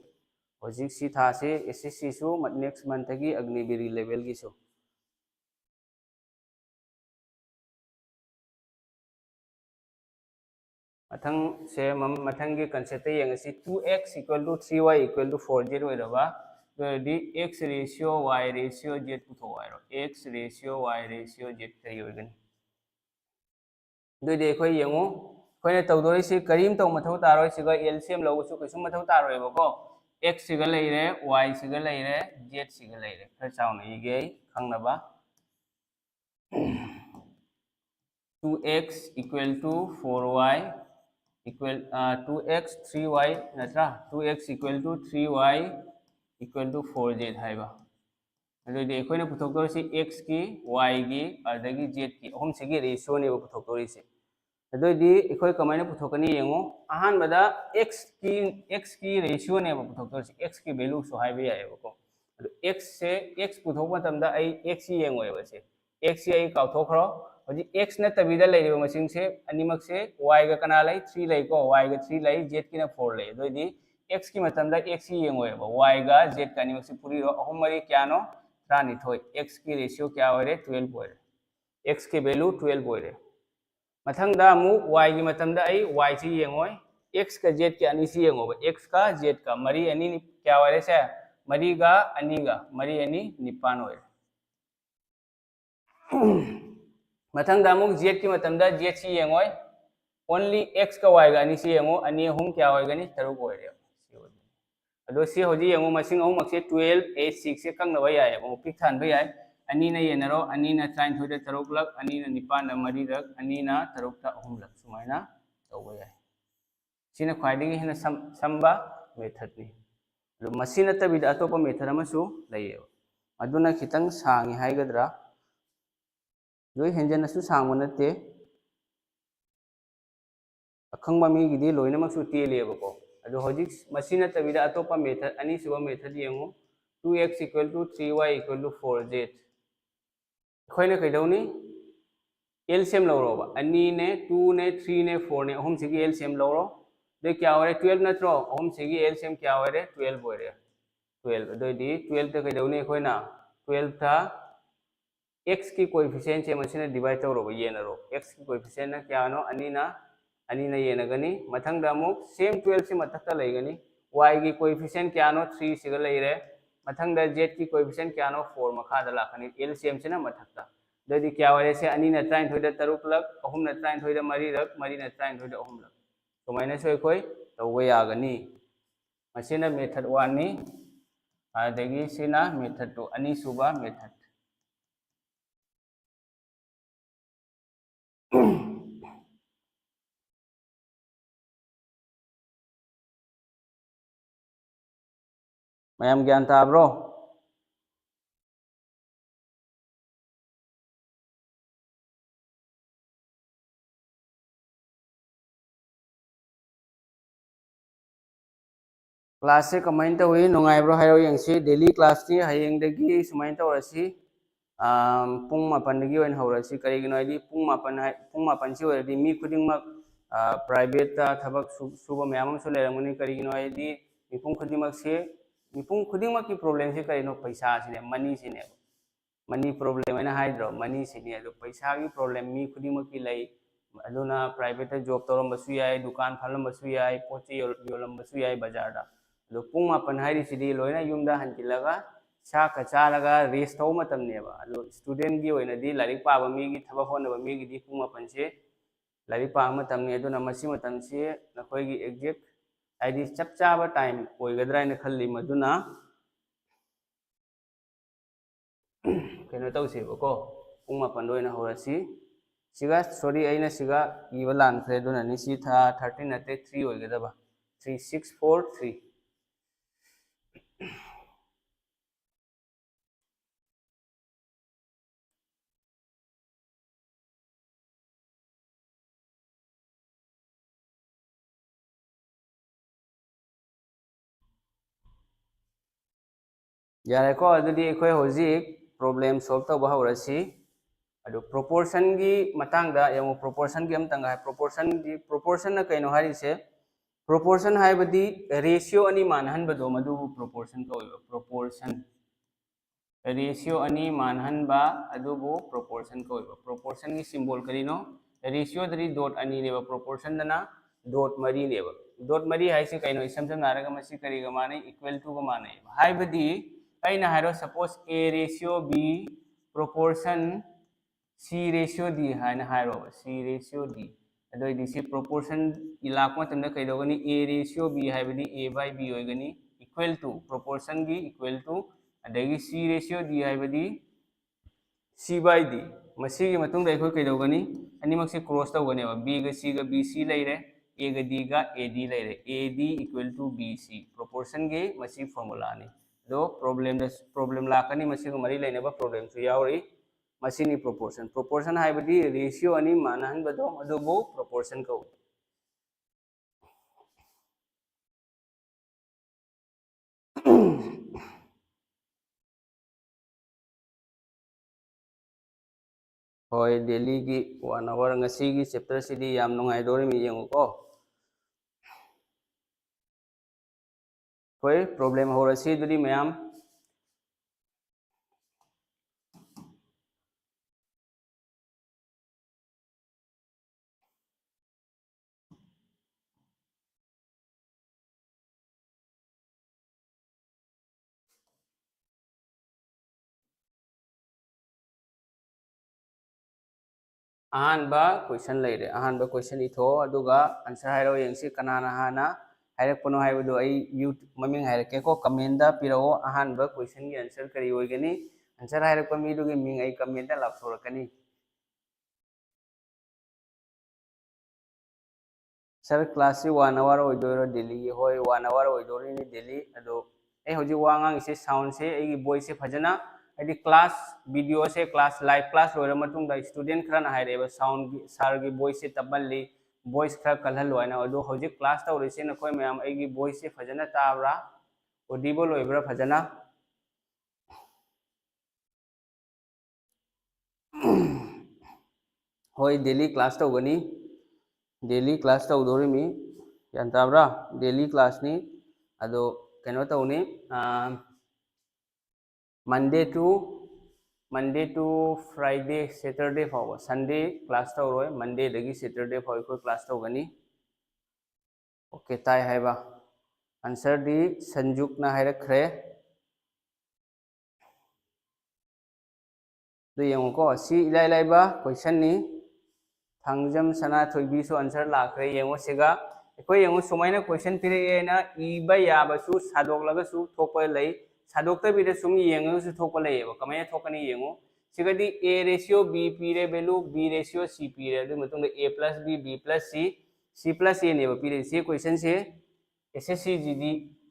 होजिक सी था से SSC सु नेक्स्ट मंथ की अग्निवीर लेवल की सु मथंग से मथंग की कंसेप्ट यंगसी 2x = 3y = 4z होइरबा दी x ratio y ratio z पुथो आइरो x ratio y ratio z करी होइगनी दुई देखो यंगो कोइने तौदोरी से करीम तौ मथौ तारोय सिगा एलसीएम लौसु कैसु मथौ तारोयबको x सिगा लेरे y सिगा लेरे z सिगा लेरे खर chown इगे खंगनबा 2x = 4y equal 2x 3y नत्रा 2x = 3y = 4z हाइबा अदुदि एखोइना पुथोक्तोर से x की y की अदगी z की अहम सिगी रेशियो ने पुथोक्तोरी से अदुदि एखोइ कमाइना पुथोकनी यंगो अहान बदा x की रेशियो ने पुथोक्तोर से x की वैल्यू सो हाइबे यायबको अदु x से x पुथोक मतमदा आई x यंगोयबा से x आई काउथोखरो होजि x नतबिदा लेरिबो मसिंग से अनिमक से y का कना लै 3 लै को y का 3 लै z की ना 4 लै दोदि x की मतमदा x यंगोयबा y का z का अनिमक से पूरी रो अहम मरी क्यानो 39 x की रेशियो क्या होरे 12 होरे x की वैल्यू 12 होरे मथंगदा मु y की मतमदा आई y सी यंगोय x का z की अनि सी यंगोबा x का z का मरी अनि क्या होरे से मरी गा मरी अनि निपान होरे मथंगदा मु z की मतमदा z सी यंगोय ओनली x का y गा अनि सी यंगो अनि हम क्या होइगनी तरुक होरे अदो सी होजि यंगो मसिंग अहम मक्से 12 8 6 से कंगनबा याय मु पिक थानबा याय अनि ना येनरो अनि ना 39 दे तरुक लक अनि ना निपान ना मरी रक अनि ना तरुक ता अहम लक सुमाइना तौबा याय सिना ख्वाइदगी हेना संबा मेथड नि अदो मसिना तबिदा अतोपा मेथड अमसु लैयो अदुना खितंग सांगी हाइगद्रा लोय हेंजनसु सांगो नते अखंबा मीगिदी लोइनमक्सु तेलेबको अदो होजिक मसिना तबिदा अतोपा मेथड अनि सुबा method यंगो 2x = 3y = 4z खोइने कइदौनी LCM लौरोबा अनि ने 2 ने 3 ने 4 ने अहम सिगी एलसीएम लौरो दे क्या होरे 12 नत्रो अहम सिगी एलसीएम क्या होरे 12 होरे 12 दोदी 12 त कइदौनी खोइना 12 था x की कोएफिशिएंट से मसीना डिवाइड तौरब येनरो x की कोएफिशिएंट ना क्या नो अनीना येनगनी मथंगदा अमुक सेम 12 से मथक्ता लेगनी y की कोएफिशिएंट क्या नो 3 सिगा लेरे मथंगदा z की कोएफिशिएंट क्या नो 4 मखादा लाखनी LCM से ना मथक्ता ददी क्या वाले से अनीना 23 दा तरुक लक अहुमना 23 दा मरी रक मरीना 23 दा अहुम लक तो माइनस होय कोई तो वे आगनी मसीना मेथड 1 नी आदेगी सिना मेथड 2 अनी सुबा मेथड मैम ज्ञान ताब्रो क्लास से कमेंट हुई नुंगाइब्रो हायो यंगसी डेली क्लास नी हयेंगदगी सुमाइन तौरसी पुंग मापनदगी ओइन हौरसी करिगिनो आइदी पुंग मापन से ओरदी मी खुदिंगमक प्राइवेट थबक सुबा मयाम सु लेरंगनी करिगिनो आइदी मिपुंग खुदिंगमक की प्रॉब्लम से करिनो पैसा सिने मनी सिने मनी प्रॉब्लम है हाइड्रो मनी सिने अदो पैसा की प्रॉब्लम मी खुदिंगमक की लई अदुना प्राइवेट जॉब तौरमबसु याय दुकान फलमबसु याय पोचे योलमबसु याय बाजार दा अदो पुंग मापन हाइरिसिदी लोइना युमदा हंजिलगा साका चारगा रेस्ट तौ मतमनेबा अदो स्टूडेंट की ओइनदी लाइरिक पाबा मीगी थबक होनबा मीगी पुंग मापन से लाइरिक पाबा मतमने अदुना मसी मतम से नखोइगी एग्जैक्ट आइदी चप चाबा टाइम ओइगद्राइना खल्ली मदुना केनो तौसेबको पुंग मापन ओइना होरसी सिगा सॉरी अइना सिगा इबा लानख्रे अदुना नि सि था 13 नते 3 ओइगदबा 3643 यारेको अदुदी एखोय होजिक प्रॉब्लम सॉल्व तौबा हौरसी अदो प्रोपोर्शन की मतंगदा यमो प्रोपोर्शन की अमतंग है प्रोपोर्शन ना कइनो हारिसे प्रोपोर्शन हाइबदी रेशियो अनि मानहनबदो मदु प्रोपोर्शन को प्रोपोर्शन रेशियो अनि मानहनबा अदुबो प्रोपोर्शन को प्रोपोर्शन की सिंबल करिनो रेशियो दरी डॉट अनि नेबा प्रोपोर्शन दना डॉट मरी नेबा डॉट मरी हाइसे कइनो इसम सम नारगा मसी करिगा माने इक्वल टू गा माने हाइबदी अइना हाइरो suppose a ratio b proportion C ratio D है ना हाइरो C ratio D अदो इदिसी प्रोपोर्शन इलाक में तंदे कइदोगनी A ratio B है बदी A by B होइगनी इक्वल टू प्रोपोर्शन की इक्वल टू अदगी C ratio D है बदी C by D मसी की मतुंग देखो कइदोगनी अनिमक से क्रॉस तौगनेबा B गा C गा BC लेरे A गा D गा AD लेरे AD equal to BC proportion के मसी फार्मूला ने दो प्रॉब्लम लाकनी मसी को मरी लेनेबा प्रॉब्लम सु यावरी मसीनी प्रोपोर्शन है बदी रेशियो अनि मानहन बदो मदुबो प्रोपोर्शन को होय डेली की 1 आवर ngasi की चैप्टर सिदी याम नुंगाइ दोरि मी येंगुको होय प्रॉब्लम हो रसी दुरी मैम अहानबा क्वेश्चन लेरे अहानबा क्वेश्चन इथो अदुगा आंसर हाइरो यंगसी कनाना हाना हाइरकपनो हाइबदो आई यूट ममिंग हाइरके को कमेंट दा पिरो अहानबा क्वेश्चन की आंसर करी होइगनी आंसर हाइरकप मीदुगी मिंग आई कमेंट दा लापसोरकनी सर क्लास 1 आवर होइदोरो डेली होय 1 आवर होइदोरिनी डेली अदो ए होजि वांगांग इसे साउंड से एगी वॉइस से फजना आदि क्लास वीडियो से क्लास लाइव क्लास लोइर मतुंग स्टूडेंट खरना हाइरेबा साउंड सर की वॉइस से तबल्ली वॉइस खर कलहलो आइना अदो होजि क्लास तौरिसे नखोय मयाम एगी वॉइस से फजना ताब्रा ऑडिबल होइब्रा फजना होय डेली क्लास तौगनी डेली क्लास तौदोरिमी यान ताब्रा डेली क्लास नी अदो केनो तौनी Monday to Monday to Friday Saturday फाव संडे क्लास तौर मंडे दगी सैटरडे फाव कोई क्लास तौगनी ओके ताई है आंसर दी संजुकना है येंगो सी इलाई लाइबा क्वेश्चन नी थांगजम सना थोइबीसु आंसर लाखरे येंगो सिगा कोई येंगो सुमाइना क्वेश्चन पिरे ना इबा याबसु सादोकलगसु थोपय लई सादोकते बिदे सुम येंगसु थोपय लईबा कमाय थोकनी येंगो सिगदी a रेशियो b पिरे वैल्यू b रेशियो c पिरे अदु मतुंग a plus b plus c plus a नेबा पिरे से क्वेश्चन से SSC GD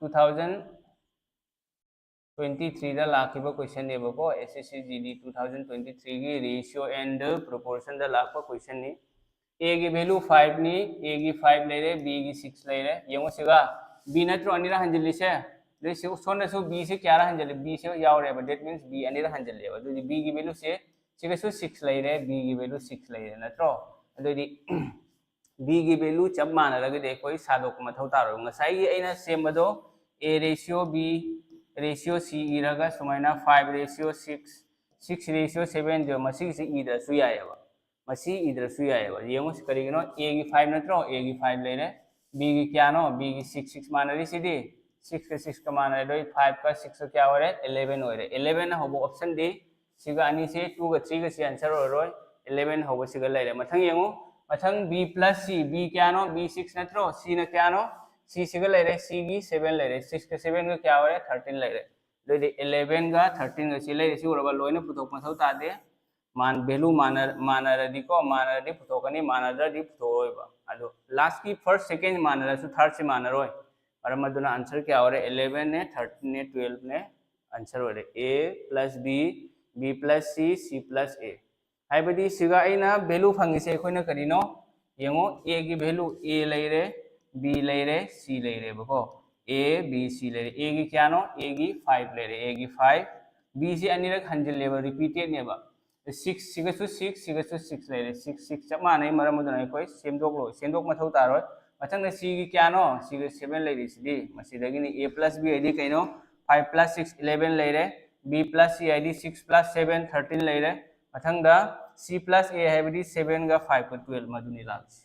2023 दा लाखिबा क्वेश्चन नेबको SSC GD 2023 की रेशियो एंड प्रोपोर्शन दा लाखबा क्वेश्चन नी a की वैल्यू 5 नी a की 5 ले रे b की 6 ले रे येंगो सिगा b नत्रो अनिरा हंजली से दे से सोनसु b से क्या हंजली b से यावरेबा दैट मींस b अनिरा हंजलेबा दु b की वैल्यू से सिगसु 6 ले रे b की वैल्यू 6 ले रे नत्रो अदुदी b की वैल्यू चब मानरगदे कोई सादोक मथौ तारो ngसाई एना सेमबदो a ratio b ratio c Irga सुमाइना 5 ratio 6 ratio 7 जो मसी से इधर सुयायबा मसी इधर सुयायबा येमो करिगनो a की 5 नत्रो a की 5 लेरे b की क्या नो b की 6 मानरी सिदी 6 का 6 का मानरे दो 5 का 6 का क्या होरे 11 होरे 11 होबो ऑप्शन डी सिगा अनि से 2 का 3 का से आंसर होरोय 11 होबो सिगा लेरे मथंग येमो मथंग b plus c b क्या नो b 6 नत्रो c न क्या नो c सिगा लेरे c की 7 लेरे 6 का 7 का क्या होरे 13 लेरे लेदे 11 का 13 का c लेरे सी ओरबा लोइना पुथोक मथौ तादे मान वैल्यू मानरदी को मानरदी पुथोकनी मानरदी पुथोयबा अदो लास्ट की फर्स्ट सेकंड मानरसु थर्ड से मानरोय और मदुना आंसर क्या होरे 11 ने 13 ने 12 ने आंसर होरे a plus b plus c plus a हाइबदी सिगा आइना वैल्यू फंगिसे अखोइना करिनो येंगो a की वैल्यू a लेरे b लेरे c लेरे बको a b c लेरे a की क्या नो a की 5 लेरे a की 5 b से अनिरक हंजल लेबा रिपीटेड नेबा 6 सिगसु 6 लेरे 6 चप मानै मरम मदुना अखोइ सेमदोक मथौ तारोय मथंग c की क्या नो c की 7 लेरे सिदी मसिदगिनी a plus b आईडी कइनो 5 plus 6 11 लेरे b plus c आईडी 6 plus 7 13 लेरे मथंग c plus a है 7 का 5 का 12 मधुनी लाक्स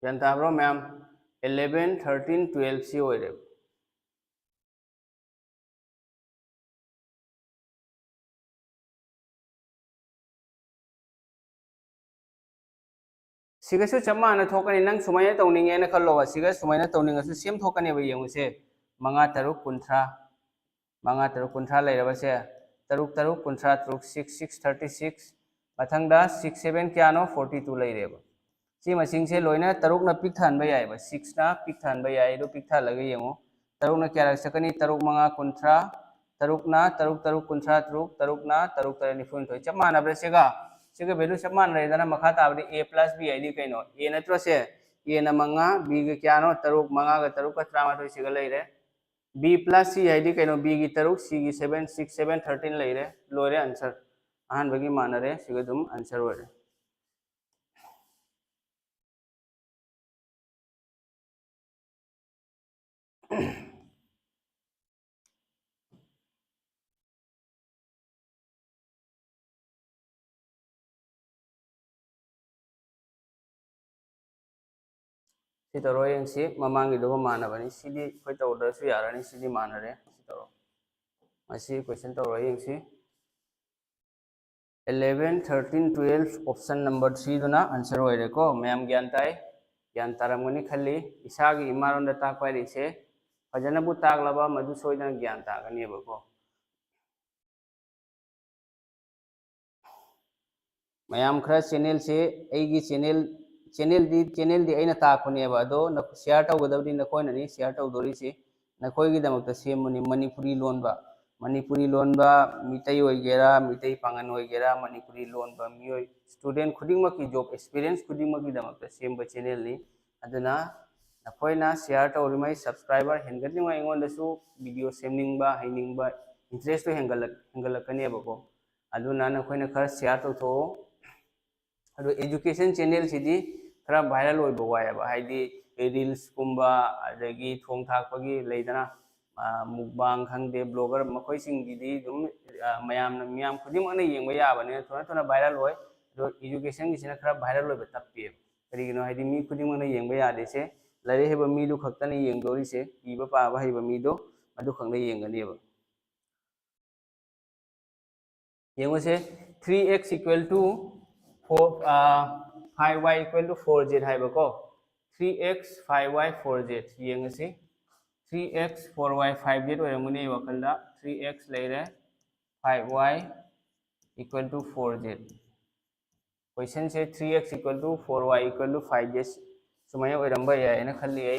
जानता ब्रो मैम 11 13 12 सी होरे सिगसु चम्माना थोकनी नंग सुमाइना तौनिंगे न खल्लोवा सिगा सुमाइना तौनिंगसु सेम थोकने बे येंगुसे मंगा तरुक कुंथ्रा लेरबसे तरुक तरुक कुंथ्रा तरुक 6 6 36 मथंगदा 6 7 क्या नो 42 लेरेबा सी मसिंग से लोइना तरुक न पिक थानबा यायबा 6 ना पिक थानबा याय दो पिक था लगे येंगो तरुक न क्या रख सकनी तरुक मंगा कुंथ्रा तरुक ना तरुक तरुक कुंथ्रा तरुक तरुक ना तरुक तरनि फुन थोय चम्माना ब्रेसेगा सिगा वैल्यू समान रहेदना मखा ताबदि a plus b आईडी कइनो a नत्रो से a न मंगा b के क्या नो तरुक मंगा का तरुक का 38 सिगा लेरे b plus c आईडी कइनो b की तरुक c की 7 6 7 13 लेरे लोरे आंसर अहन बगी मानरे सिगा दुम आंसर होरे सी तरो यंगसी ममांगी दो मानबनी सीडी कोई तौदरसु यारनी सीडी मानरे सी तरो मसी क्वेश्चन तरो यंगसी 11 13 12 ऑप्शन नंबर 3 दुना आंसर होइरे को मैम ज्ञान तारमगनी खल्ली इसागी इमारोंदा ताकपारी से फजनबु ताकलबा मधु सोइदन ज्ञान तागनीबको मैम खरा चैनल से एगी चैनल दी अइना ताकपनेबा अदो शेयर तौगदबदि नखोइननी शेयर तौदोरिसि नखोइगी दमकता सेमनी मणिपुरी लोनबा मितई होइगेरा मितई पांगन होइगेरा मणिपुरी लोनबा मियोय स्टूडेंट खुदिंगमकी जॉब एक्सपीरियंस खुदिंगमकी दमकता सेमबा चैनल नि अदुना अखोइना शेयर तौरिमै सब्सक्राइबर हेंगनिंग अइंगोंदसु वीडियो सेमनिंगबा हैनिंगबा इंटरेस्ट तो हेंगलकनेबको अदुना नखोइना खर शेयर तौथो अदो एजुकेशन चैनल सिदी खरा वायरल ओइबो वायबा हाइदी रील्स कुंबा अदगी थोंग थाकपगी लेदना मुकबांग खंगदे ब्लॉगर मखोइ सिंगदी दुम मयाम खुदिमने येंबा याबने थोना थोना वायरल ओइ दो एजुकेशन गिसिना खरा वायरल ओइबा तप्पे करिगिनो हाइदी मी खुदिमने येंबा यादेसे लाइरे हेबा मीदो खक्तने येंगदोरिसे इबा पाबा हेबा मीदो अदु खंगदे येंगनेबा येंगोसे 3x equal to 5y equal to 4z है बको 3x 5y 4z येंगसे 3x 4y 5z ओरमुने वकलदा 3x लेरे 5y equal to 4z question से 3x equal to 4y equal to 5z सुमाय Oramba याय ना खल्ली है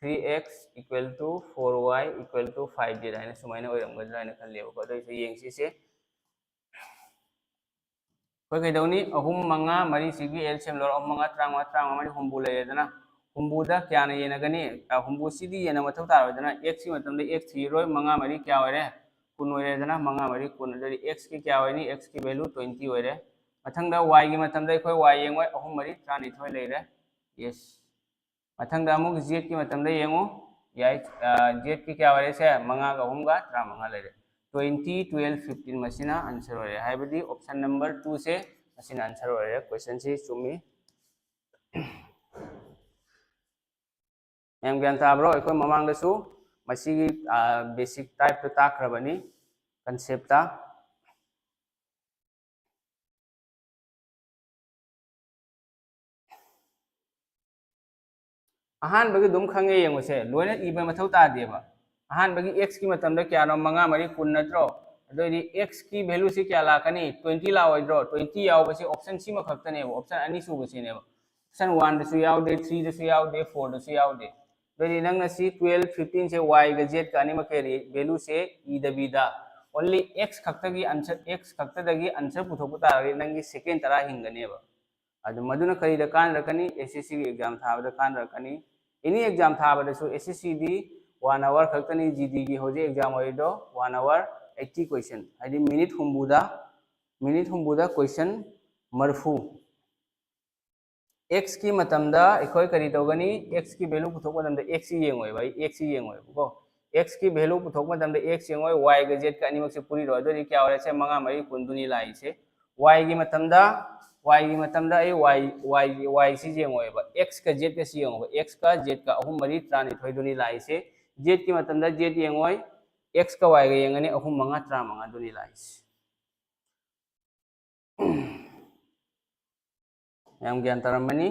3x equal to 4y equal to 5z है ना सुमाय ना ओरंबा जाय ना खल्ली है बको तो इसे येंगसी से कईदौनी अहम मंगा मरी सिगी एलसीएम लोर अहम मंगा त्रांग मरी हुंबू लेदना हुंबूदा क्या येनगनी हुंबू सिदी येना मथौ तारदना x की मतलब x थीरोय मंगा मरी क्या होरे कुन होरेदना मंगा मरी कुन दरी x की क्या होनी x की वैल्यू 20 होरे मथंगदा y की मतलब अखोय y येंगोय अहम मरी 39 लेरे यस मथंगदा अमुक z की मतलब येंगो याय z की क्या होरे से मंगा का अहम गा 35 लेरे 20, 12, 15 मसीना आंसर हो रहा है ऑप्शन नंबर 2 से मसीना आंसर हो रहा है क्वेश्चन से चुमी मैम ज्ञान ताब्रो अखोय ममांगदसु मसीगी बेसिक टाइप तो ताख्रबनी कंसेप्ट अहानबगी दुम खंगे येंगोसे लोइना इबा मथौ तादेबा अहानबगी x की मतलब क्या नो मंगा मरी कुन नत्रो अदोदी x की वैल्यू से क्या लाकनी 20 लाओइद्रो 20 यावबसे ऑप्शन सी मखक्तने ऑप्शन अनि सुबसेने ऑप्शन 1 दसु यावदे 3 दसु यावदे 4 दसु यावदे दोदी नंगना सी 12 15 से y ग z का अनि मकेरी वैल्यू से ई दबीदा ओनली x खक्तगी आंसर x खक्तदगी आंसर पुथोपु तारगे नंगी सेकेंड तरा हिंगनेबा अदु मदुना करीदा कान रकनी एसएससी की एग्जाम थाबदा कान रकनी एनी एग्जाम थाबदसु एसएससी दी 1 आवर खक्तनी जीडी की होजे एग्जाम होइदो 1 आवर 80 क्वेश्चन हाइदी मिनिट हुंबुदा क्वेश्चन मरफू x की मतमदा एखोय करी तौगनी x की वैल्यू पुथोक मतमदा x येंगोय भाई x येंगोय को x की वैल्यू पुथोक मतमदा x येंगोय y ग z का अनिमक से पूरी रो दोरी क्या होरे से मंगा मरी कुंदुनी लाई से y की मतमदा y सी येंगोय बा x का z का सी येंगोय x का z का अहुम मरी त्रानी थोइदुनी लाई से z की मतमदा z येंगोय x का y ग येंगनी अहुम मंगा त्रा मंगा दुनी लाई से yang ज्ञान तरमनी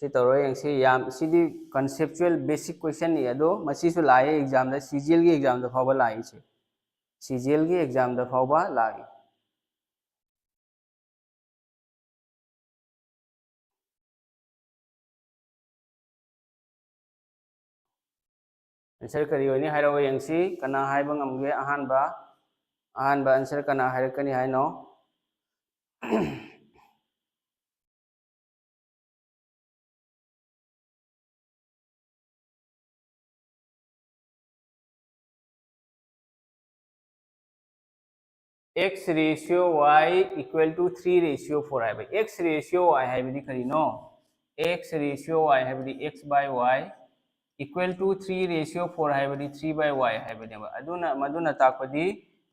सी तौर यंगसी याम सीदी कंसेप्चुअल बेसिक क्वेश्चन नि अदो मसीसु लाए एग्जाम दा सीजीएल की एग्जाम दा फावबा लाई छे सीजीएल की एग्जाम दा फावबा लाई आंसर करी होनी हाइरो यंगसी कना हाइबा ngamge ahanba आंसर कना हाइरकनी हाइनो x ratio y equal to 3 ratio 4 है भाई x रेशियो y है भी करी नो x रेशियो y है भी x by y equal to 3 ratio 4 है भी 3 by y है भी नेबा अदुना मदुना ताकदी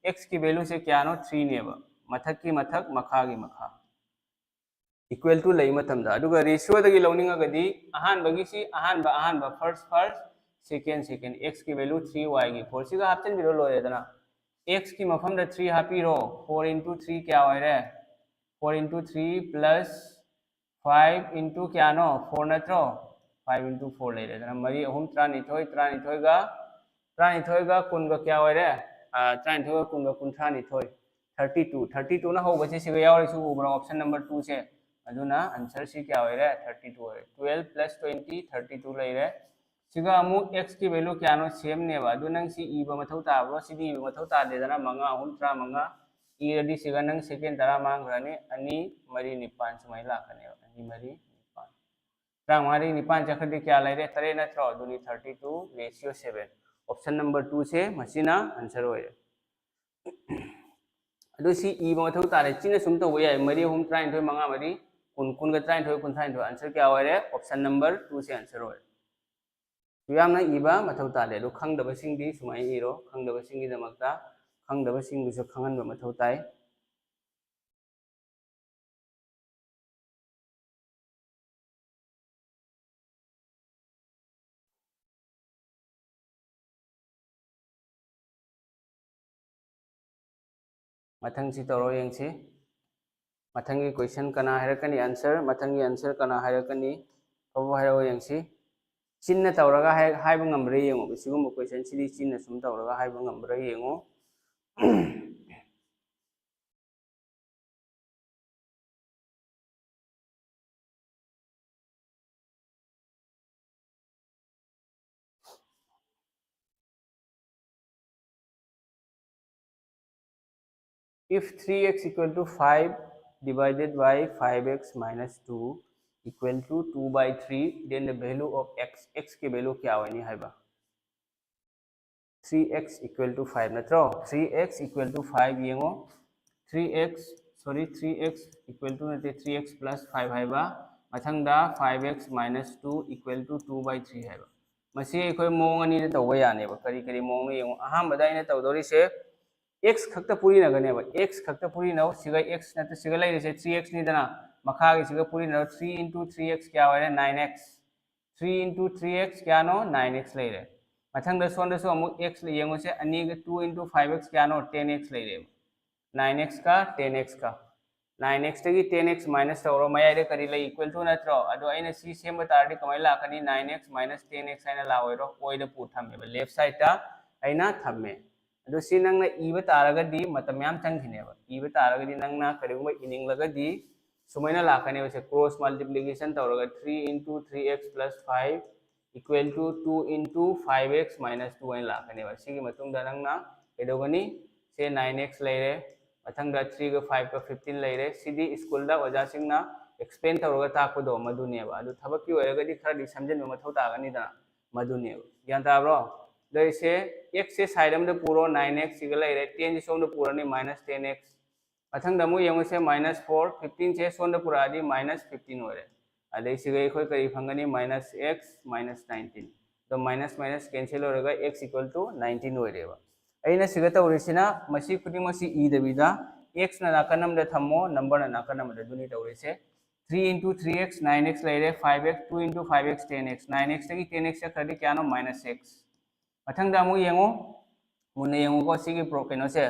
x की वैल्यू से क्या नो 3 नेबा मथक की मथक मखा की मखा इक्वल टू लई मतमदा अदुगा रेशियो दगी लौनिंगगदी अहानबगी सी अहानबा फर्स्ट सेकेंड x की वैल्यू 3 y की 4 सिगा हापचन बिरो लोरेदना x की मफम दा 3 हापीरो 4 into 3 क्या होइरे 4 into 3 plus 5 into क्या नो 4 नत्रो 5 into 4 लेरेदना मरी अहुम त्रानिथोय गा कुनगा क्या होइरे त्रानिथोय गा कुनगा कुनथ्रानिथोय 32 ना हो बचे सिगा यावरे सु उबरा ऑप्शन नंबर 2 से अदुना आंसर सी क्या होइरे 32 होइरे 12 plus 20 32 लेरे सिगा अमु x की वैल्यू क्या नो सेम नेबा अदु नंग सी इबा मथौ ताब्रो सिदी इबा मथौ तादेदना मंगा अहुम त्रा मंगा इरदी सिगा नंग सेकेंड तरा मांग्राने अनि मरी निपान सुमाय लाकने अनि मरी निपान त्रा मरी निपान चखदि क्या लेरे तरे नत्रो अदुनी 32 रेशियो 7 ऑप्शन नंबर 2 से मसीना आंसर होइरे अदु सी इबा मथौ तारे चिने सुम तो वया मरी अहुम त्रा इंथोय मंगा मरी कुन कुन ग त्रा इंथोय कुन त्रा इंथोय आंसर क्या होइरे ऑप्शन नंबर 2 से आंसर होइरे यामना इबा मथौ ताले दो खंगदबसिंगदि सुमाय इरो खंगदबसिंगि दमकता खंगदबसिंगबुसु खंगनबा मथौ ताय मथंग सी तौरो यंगसी मथंगी क्वेश्चन कना हैरकनी आंसर मथंगी आंसर कना हैरकनी तब हैरो यंगसी चिन्ह तौरगा हाइबा ngambra yengo bisigum क्वेश्चन सिदी चिन्ह सुम तौरगा हाइबा ngambra yengo if 3x equal to 5 divided by 5x minus 2 equal to 2 by 3 then the value of x की value क्या होनी है बा 3x equal to 5 नत्रो 3x equal to 5 येंगो 3x equal to नते 3x plus 5 है बा मथंगदा 5x minus 2 equal to 2 by 3 है बा मसी कोई मोंग अनि तो तौबा याने बा करी करी मोंग येंगो अहमदा इने तौदोरी से x खक्ता पूरी नगने बा x खक्ता पूरी नौ सिगा x नते सिगा लाइरे से 3x नि दना मखा के सिगा पूरी नौ 3 into 3x क्या होरे 9x 3 into 3x क्या नो 9x लाइरे मथंग सोन दसो अमुक x येंगो से अनि 2 into 5x क्या नो 10x लाइरे 9x का 10x का 9x तगी 10x माइनस तौरो मयारे करी ले इक्वल टू नत्रो अदो आइना सी सेम बतारदि कमाय लाकनी 9x minus 10x आइना लाओइरो ओइदा पु थम्मे लेफ्ट साइड ता आइना थम्मे अदो सी नंगना इबा तारगदि मतम याम चंगखिनेबा इबा तारगदि नंगना करिगुम इनिंगलगदि सुमैना लाकने से cross multiplication तौरगा 3 into 3x plus 5 equal to 2 into 5x minus 2 आइन लाकने बा सिगी मतुंगदा नंगना एदोगनी से 9x लेरे मथंगदा 3 का 5 का 15 लेरे सिदी स्कूल दा वजा सिंगना एक्सप्लेन तौरगा ताकदो मदुनेबा अदो थबकी ओरगदि खरदि समजन मथौ तागनी दा मदुनेबा ज्ञान ताब्रो से x से साइड में पूरो 9x सिगा लेरे 10 से सोम पूरनी minus 10x मथंग दमु यंग से -4 15 से सोम पूरादी -15 होरे अदे सिगा इखोय करी फंगनी -x -19 तो माइनस माइनस कैंसिल होरगा x equal to 19 होरेबा अइना सिगा तौरिसिना मसी खुदी मसी ई दबिदा x ना नाकनम दे थम्मो नंबर ना नाकनम दे दुनी तौरिसे 3 into 3x 9x लेरे 5x 2 into 5x 10x 9x तगी 10x से खरदी क्या नो -x मथंग दामु येंगो मुने येंगो को सिगी प्रो केनो से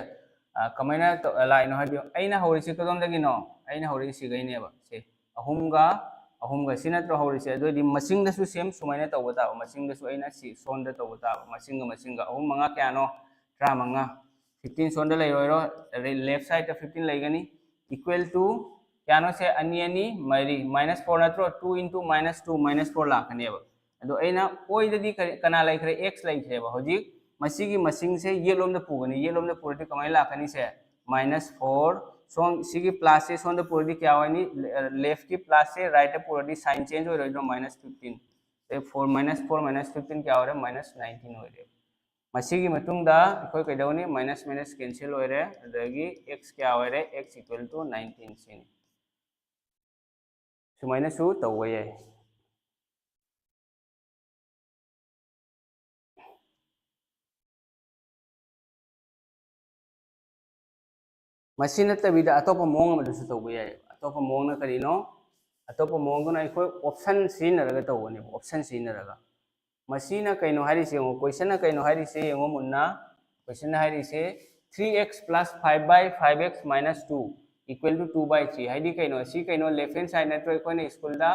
कमाइना तो लाइनो हाबियो अइना हौरिसि कदम दगिनो अइना हौरिसि सिगैनेबा से अहुमगा सिनत्रो हौरिसि अदोदि मसिंग दसु सेम सुमाइना तौबता मसिंग दसु अइना सि सोन द तौबता मसिंग अहुम मंगा क्यानो ट्रा मंगा 15 सोन द लैरोइरो लेफ्ट साइड द 15 लैगनी इक्वल टू क्यानो से अनि अनि मरी -4 नत्रो 2 into -4 लाखनेबा अदो अइना ओइददी कना लाइखरे x लाइखरेबा होजिक मसीगी मसिंग से ये लोम द पुगनी ये लोम द पुरति कमाय लाखनी से -4 सोम सिगी प्लस से सोम द पुरति क्या होनी लेफ्ट की प्लस से राइट द पुरति साइन चेंज हो रहिनो -15 ते 4 -15 क्या हो रे -19 हो रे मसीगी मतुंग दा कोई कइदौनी माइनस माइनस कैंसिल हो रे अदगी x क्या हो रे x equal to 19 सिनी सुमाइना सु तौवे मसीन तबिदा अतोप मोंग मदसु तौबे याय अतोप मोंग न करिनो अतोप मोंग न इको ऑप्शन सिनरगा तौवने ऑप्शन सिनरगा मसीना कइनो हारि से क्वेश्चन कइनो हारि से यंगो मुन्ना क्वेश्चन हारि से 3x plus 5 by 5x minus 2 equal to 2 by 3 हाइदी कइनो सी कइनो लेफ्ट हैंड साइड नत्रो इकोने स्कूल दा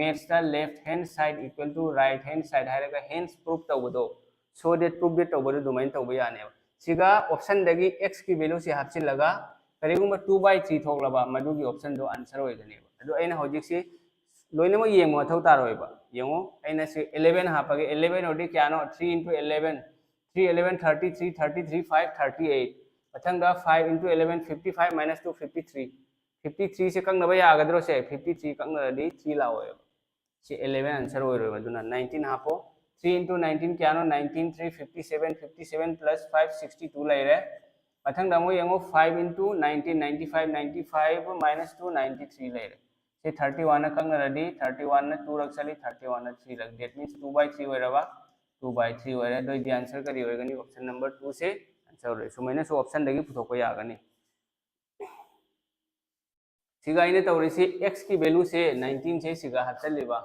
मैथ्स दा left hand side equal to right hand side हाइरगा हेंस प्रूफ तौबदो सो दैट प्रूफ दैट तौबदो दोमाइन तौबे याने सिगा ऑप्शन दगी x की वैल्यू से हापचिलगा करिगुम 2 by 3 थोकलबा मदुगी ऑप्शन दो आंसर होइगनेबा ꯑꯗꯣ ꯑꯩꯅ ꯍꯧꯖꯤꯛꯁꯤ ꯂꯣꯏꯅꯃꯛ ꯌꯦꯡꯕ ꯃꯊꯧ ꯇꯥꯔꯣꯏꯕ ꯌꯦꯡꯉꯣ ꯑꯩꯅ ꯁꯤ 11 ꯍꯥꯞꯄꯒꯦ 11 ꯑꯣꯏꯔꯗꯤ ꯀꯌꯥꯅꯣ 3 into 11 3 11 33 33 5 38 मथंग 5 into 11 55 minus 2 53 53 से कंगनबा यागद्रो से 53 कंगनदी 3 लाओ से 11 आंसर होय रोय मदुना 19 हापो 3 into 19 क्यानो 19 3 57 57 plus 5 62 लेरे मथंग दमो यंगो 5 into 19 95 95 minus 2 93 लेरे से 31 कंगनदी 31 न 2 रख चली 31 न 3 रख that means 2 by 3 होयरबा 2 by 3 होयरे दो दी आंसर करी होयगनी ऑप्शन नंबर 2 से आंसर होय सुमैने सो ऑप्शन दगी पुथोको यागनी सिगा इने तौरिसी x की वैल्यू से 19 से सिगा हचलिबा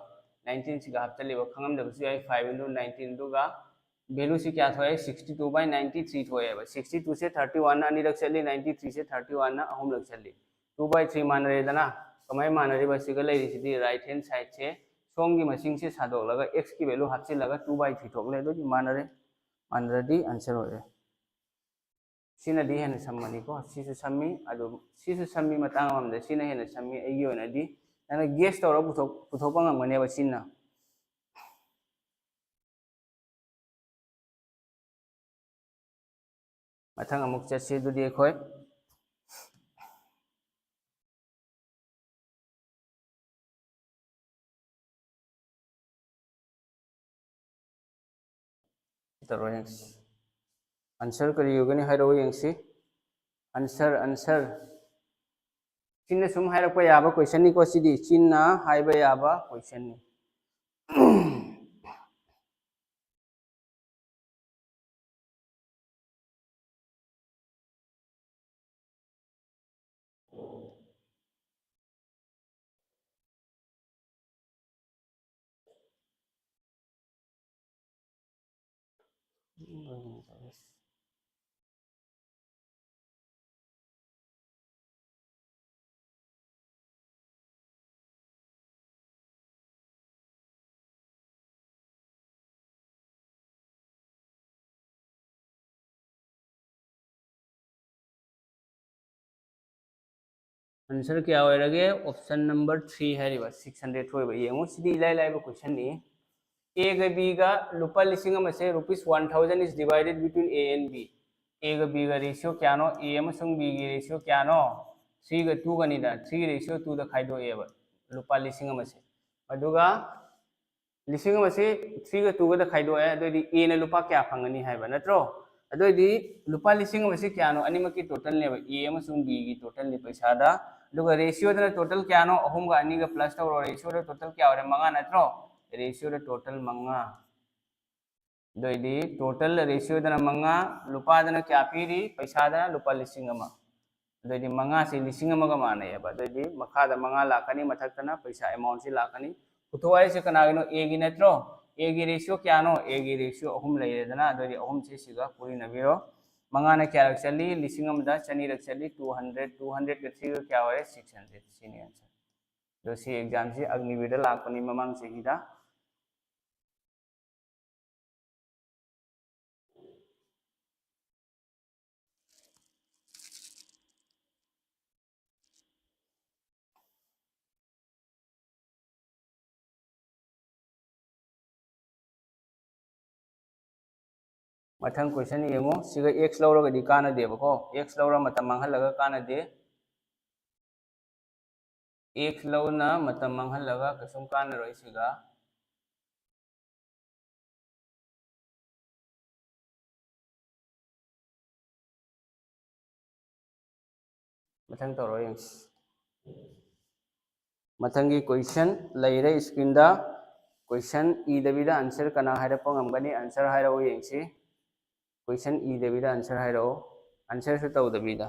19 सिगा हचलिबा खंगम दबसु याई 5 into 19 दुगा वैल्यू से क्या थोए 62 by 93 थोए 62 से 31 अनि रख चली 93 से 31 ना अहम रख चली 2 by 3 मान रे दना कमाय मान रे बसिगा लेरिसिदी राइट हैंड साइड से सोंगी मसिंग से सादोलगा x की वैल्यू हचलगा 2 by 3 थोकले दो मान रे मानरदी आंसर होए सिनदी हेन सम्मनी को सिसु सम्मी अदु सिसु सम्मी मतांग अमदे सिना हेन सम्मी अगी ओनदी नना गेस तौर पुथोपा ngमने बसिना मथंग अमुक चसे दुदी एखोय तरो आंसर करी योगनी हाइरो यंगसी आंसर आंसर चिन्ना सुम हाइरप याबा क्वेश्चन नि को सिदी चिन्ना हाइबा याबा क्वेश्चन नि आंसर क्या होइरगे ऑप्शन नंबर 3 है 600 होइबा येंगो सिदी इलाई लाइबा क्वेश्चन नि ए ग बी गा लुपा लिसिंग से rupees 1000 is divided between A and B A ग बी गा रेशियो क्या नो ए अमसुंग बी गी रेशियो क्या नो 3 ग 2 गनी दा 3 रेशियो 2 दा खाइदो एबा लुपा लिसिंग से अदुगा लिसिंग से 3 ग 2 ग दा खाइदो ए अदोदी ए ना लुपा क्या फंगनी हाइबा नत्रो अदोदी लुपा लिसिंग से क्या नो अनिम की टोटल नेबा ए अमसुंग बी गी टोटल नि पैसा दा दुगा रेशियो दा टोटल क्या नो अहुम गा अनि गा प्लस तौरो रेशियो दा टोटल क्या होरे मंगा नत्रो रेशियो दा टोटल मंगा दोइदी टोटल रेशियो दना मंगा लुपा दना क्या पीरी पैसा दना लुपा लिसिंग अमा दोइदी मंगा से लिसिंग अमा गा माने है दोइदी मखा दा मंगा लाखनी मथक तना पैसा अमाउंट से लाखनी पुथोवाई से कनागिनो ए गी नत्रो ए गी रेशियो क्या नो ए गी रेशियो अहुम लेरे दना दोइदी अहुम से सिगा पूरी नबीरो मंगा ना क्या रख चली लिसिंग अमा दा चनी रख चली 200 200 के 3 क्या होरे 600 सीनी आंसर दो सी एग्जाम से अग्निवीर लाखनी ममांग से हिदा मथंग क्वेश्चन येंगो सिगा x लौरगदी कानदेबको x लौरा मतम मंगहलगा कानदे x लौना मतम मंगहलगा कसुम कानरोय सिगा मथंग तौरो यंग मथंगी क्वेश्चन लेरे स्क्रीन दा क्वेश्चन ई दबिदा आंसर कना हाइरपो ngमगनी आंसर हाइरो यंगसी क्वेश्चन ई दबिदा आंसर हाइरो आंसर सु तौ दबिदा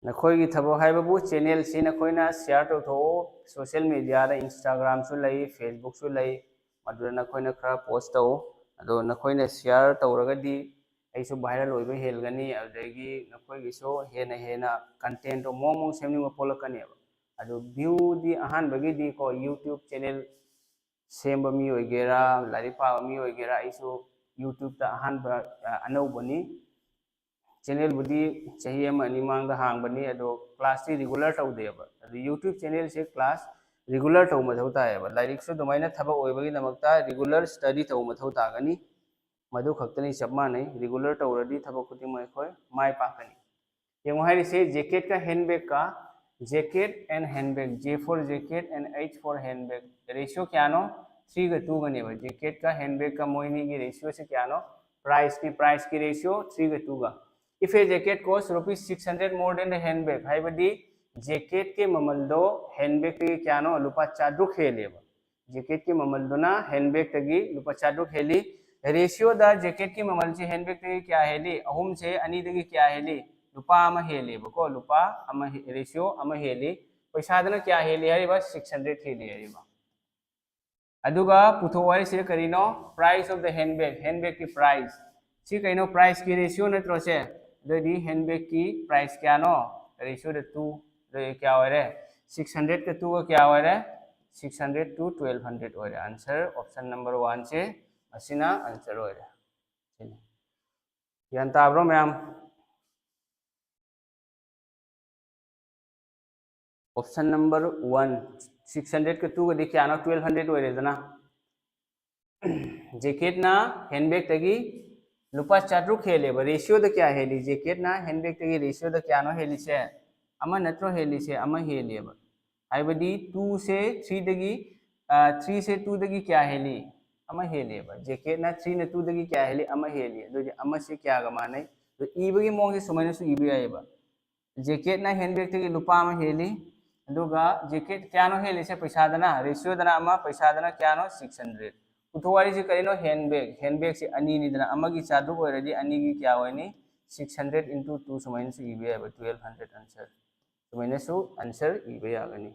नखोई थबक है चैनल से नखोना शेयर तौथो सोशल मीडिया इंस्टाग्राम फेसबुक नखोना खरा पोस्ट तौ अदो नखोना शेयर तौरगदी ऐसु वायरल होइबा हेलगनी अदगी नखोइगिसो हेना हेना कंटेंट मोमो सेमनिंग पोलकनी अदो व्यू दी अहान बगीदी को यूट्यूब चैनल सेम मी होइगेरा लाइक पाबा मी होइगेरा ऐसु यूट्यूब ता अहान अनौबनी चैनल बुदी चाहिए मांग हांगबनी अदो क्लास ती रेगुलर तौदेबा अदो यूट्यूब चैनल से क्लास रेगुलर तौ मथौ ताएबा लाइक सु दुमाइना थबक ओइबगी नमकता रेगुलर स्टडी तौ मथौ तागनी मधु खक्तनी सब मानै रेगुलर तौरदी थबक खुदी मै खोय माय पाकनी यमो हारि से जैकेट का हैंडबैग का jacket and handbag J for jacket and H for handbag ratio क्या नो 3 का 2 गनेबा जैकेट का हैंडबैग का मोइनी की रेशियो से क्या नो प्राइस की रेशियो 3 का 2 का if a jacket cost ₹600 more than the handbag हाइबदी जैकेट के ममलदो हैंडबैग के क्या नो लुपा 400 हेलेबा जैकेट के ममलदोना हैंडबैग तगी लुपा 400 हेली रेशियो दा जैकेट की ममल से हैंडबैग तगी क्या हेली अहुम से अनी तगी क्या हेली लुपा अमा हेलेबको लुपा अमा रेशियो अमा हेली पैसादना क्या हेली हारिबा 600 हेली हारिबा अदुगा पुथो वारी से करिनो प्राइस ऑफ द हैंडबैग की प्राइस सी कइनो प्राइस की रेशियो नत्रो से दी हैंडबैग की प्राइस क्या नो रेशियो द 2 क्या हो रहे 600 के 2 का क्या हो रहे 600 to 1200 हो रहे आंसर ऑप्शन नंबर 1 से असिना आंसर हो रहे यान ताब्रो मैम ऑप्शन नंबर 1 600 के 2 का क्या नो 1200 हो रहे जना जैकेट ना हैंडबैग तगी लुपा 400 हेलेब रेशियो द क्या हेली जैकेट ना हैंडबैग तगी रेशियो द क्या नो हेली से अमा नत्रो हेली से अमा हेलेब हाइबदी 2 से 3 दगी 3 से 2 दगी क्या हेली अमा हेलेब जैकेट ना 3 ने 2 दगी क्या हेली अमा हेली अदुदी अमा से क्या ग मानै तो इबगी मोंग से सुमैना सु इबि आइबा जैकेट ना हैंडबैग तगी लुपा अमा हेली अदुगा जैकेट क्या नो हेली से पैसा दना रेशियो दना अमा पैसा दना क्या नो 600 पुथवारी से करिनो हैंडबैग से अनी निदना अमगी चादुक ओइरदी अनी की क्या होइनी 600 into 2 सुमैन से इबे है 1200 आंसर सुमैन सु आंसर इबे यागनी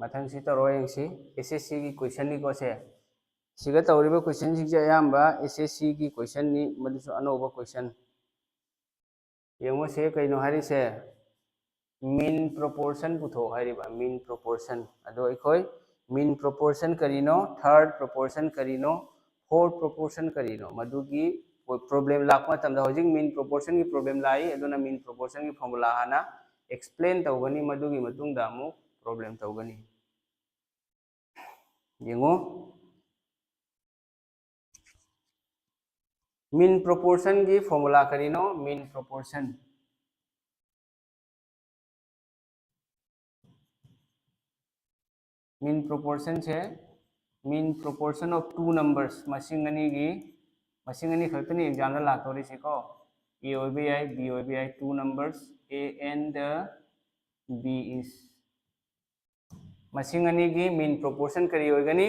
मथंग सी तरो यंगसी एसएससी की क्वेश्चन नि को से सिगा तौरिबा क्वेश्चन सिंग जे अयाम्बा एसएससी की क्वेश्चन नि मदुसु अनोबा क्वेश्चन यंगो से कइनो हारि से मीन प्रोपोर्शन पुथो हारिबा मीन प्रोपोर्शन अदो इखोय मीन प्रोपोर्शन करिनो थर्ड प्रोपोर्शन करिनो फोर्थ प्रोपोर्शन करिनो मदुगी प्रॉब्लम लाखमा तमदा होजिक मीन प्रोपोर्शन की प्रॉब्लम लाई अदुना मीन प्रोपोर्शन की फॉर्मूला हाना एक्सप्लेन तौगनी मदुगी मतुंगदा अमु प्रॉब्लम तौगनी यंगो मीन प्रोपोर्शन की फॉर्मूला करिनो मीन प्रोपोर्शन मीन प्रोपोर्शन से mean proportion of two numbers मसिंगनी खतनी एग्जाम दा लातोरी से को ए और B two numbers A and B is मसिंगनी की मीन प्रोपोर्शन करी होगनी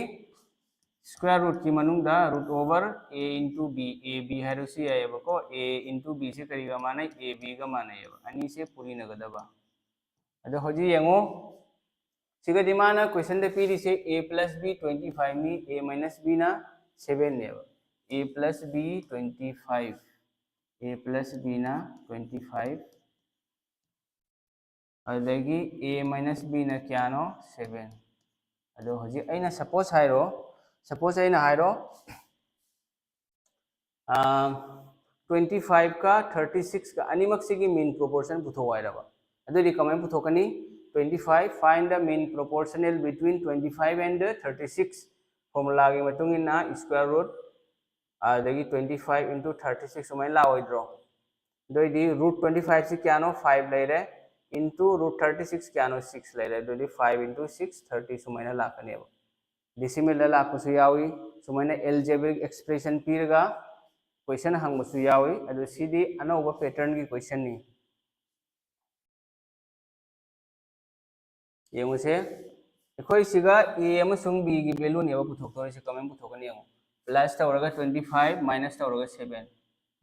स्क्वायर रूट की मनुंगदा root over A into B A B है आएबको ए इंटू बी से करी माने ए बी का माने अनी से पूरी नगदबा अदो होजी यंगो सिगदी माना क्वेश्चन दे पीरी से a plus b 25 knee a minus b ना 7 नेब a plus b 25 a plus b ना 25 अदगी a minus b ना क्या नो 7 अदो होजी अइना सपोज अइना हाइरो 25 का 36 का अनिमक से की मीन प्रोपोर्शन पुथोवाइरबा अदो कमेंट पुथोकनी 25 find the mean proportional between 25 and 36 formula की मतुंग इन्ना square root आदगी 25 into 36 सुमाइन लाओइद्रो दोइदी रूट 25 से क्या नो 5 ले रहे into रूट 36 क्या नो 6 ले रहे दोइदी 5 into 6 30 सुमाइना लाकने अब decimal लाकुसु यावी सुमाइना algebraic expression पीरगा क्वेश्चन हंगबसु यावी अदु सीदी अनौबा पैटर्न की क्वेश्चन नी येमुसे अखोई सिगा a अमसुंग b की वैल्यू नेबा पुथोकतोरे से कमेंट पुथोकनी यमु प्लस तौरगा 25 माइनस तौरगा 7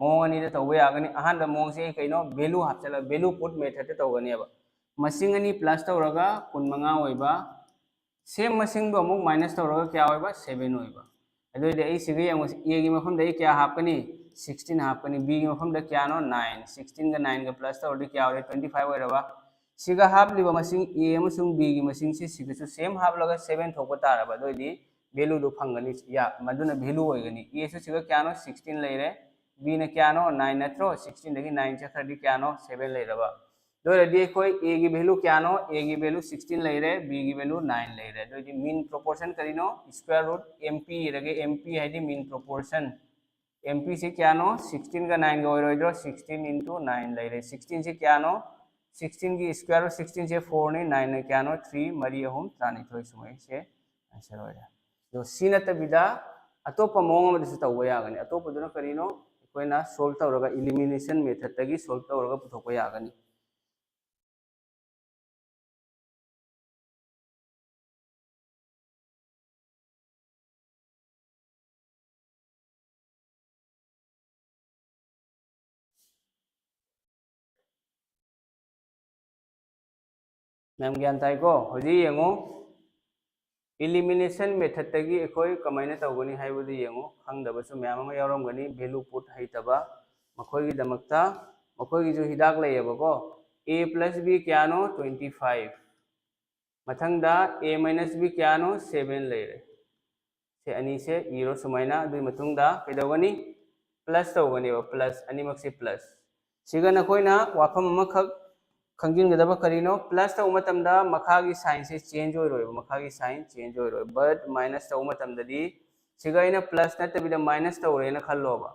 मोंग अनि द तौबे यागनी अहान द मोंग से कइनो वैल्यू हापचला वैल्यू पुट मेथड ते तौगनी अब मसिंग अनि प्लस तौरगा 15 ओइबा सेम मसिंग दो अमुक माइनस तौरगा क्या ओइबा 7 ओइबा अदो दे आई सिगे यमु a की मफम दे क्या हापकनी 16 हापकनी b की मफम द क्या नो 9 16 का 9 का प्लस तौरदि क्या ओरे 25 ओइरबा सिगा हाफ लिबा मसिंग a अमसुंग b की मसिंग से सिगसु सेम हाफ लगा 7 थोकबा तारबा दोइदी वैल्यू दो फंगनी या मदुना वैल्यू होइगनी a से सिगा क्या नो 16 लेरे b ने क्या नो 9 नत्रो 16 दगी 9 चखरदि क्या नो 7 लेरबा दोरदि कोई a की वैल्यू क्या नो a की वैल्यू 16 लेरे b की वैल्यू 9 लेरे दोइदी मीन प्रोपोर्शन करिनो स्क्वायर रूट mp रगे mp है दी मीन प्रोपोर्शन mp से क्या नो 16 का 9 का ओइरोइदो 16 into 9 लेरे 16 से क्या नो 16 की स्क्वायर रूट 16 से 4 ने 9 ने क्या नो 3 मरी होम तानिथोय सुमय से आंसर होइरा दो सी नतबिदा अतोप मोंग मदसु तौबा यागनी अतोप दुना करिनो कोइना सोल्व तौरगा एलिमिनेशन मेथड तगी सोल्व तौरगा पुथोकबा यागनी मैम ज्ञान ताइको होजी यंगो एलिमिनेशन मेथड तगी एकोई कमाइना तौगनी हाइबदु यंगो खंगदबसु मैम अमा यावरमगनी वैल्यू पुट हैतबा मखोइगी दमकता मखोइगी जो हिदाक लैयबको a plus b क्या नो 25 मथंगदा a minus b क्या नो 7 लेरे से अनि से इरो सुमाइना दुई मथुंगदा कैदवगनी प्लस तौगनी प्लस अनिमक से प्लस सिगा नखोइना वाफम अमखक खंगिनगदबा करिनो प्लस तौ मतमदा मखागी साइन से चेंज होइरोय मखागी साइन चेंज होइरोय बट माइनस तौ मतमददी सिगा इना प्लस नतबिदा माइनस तौरेना खल्लोबा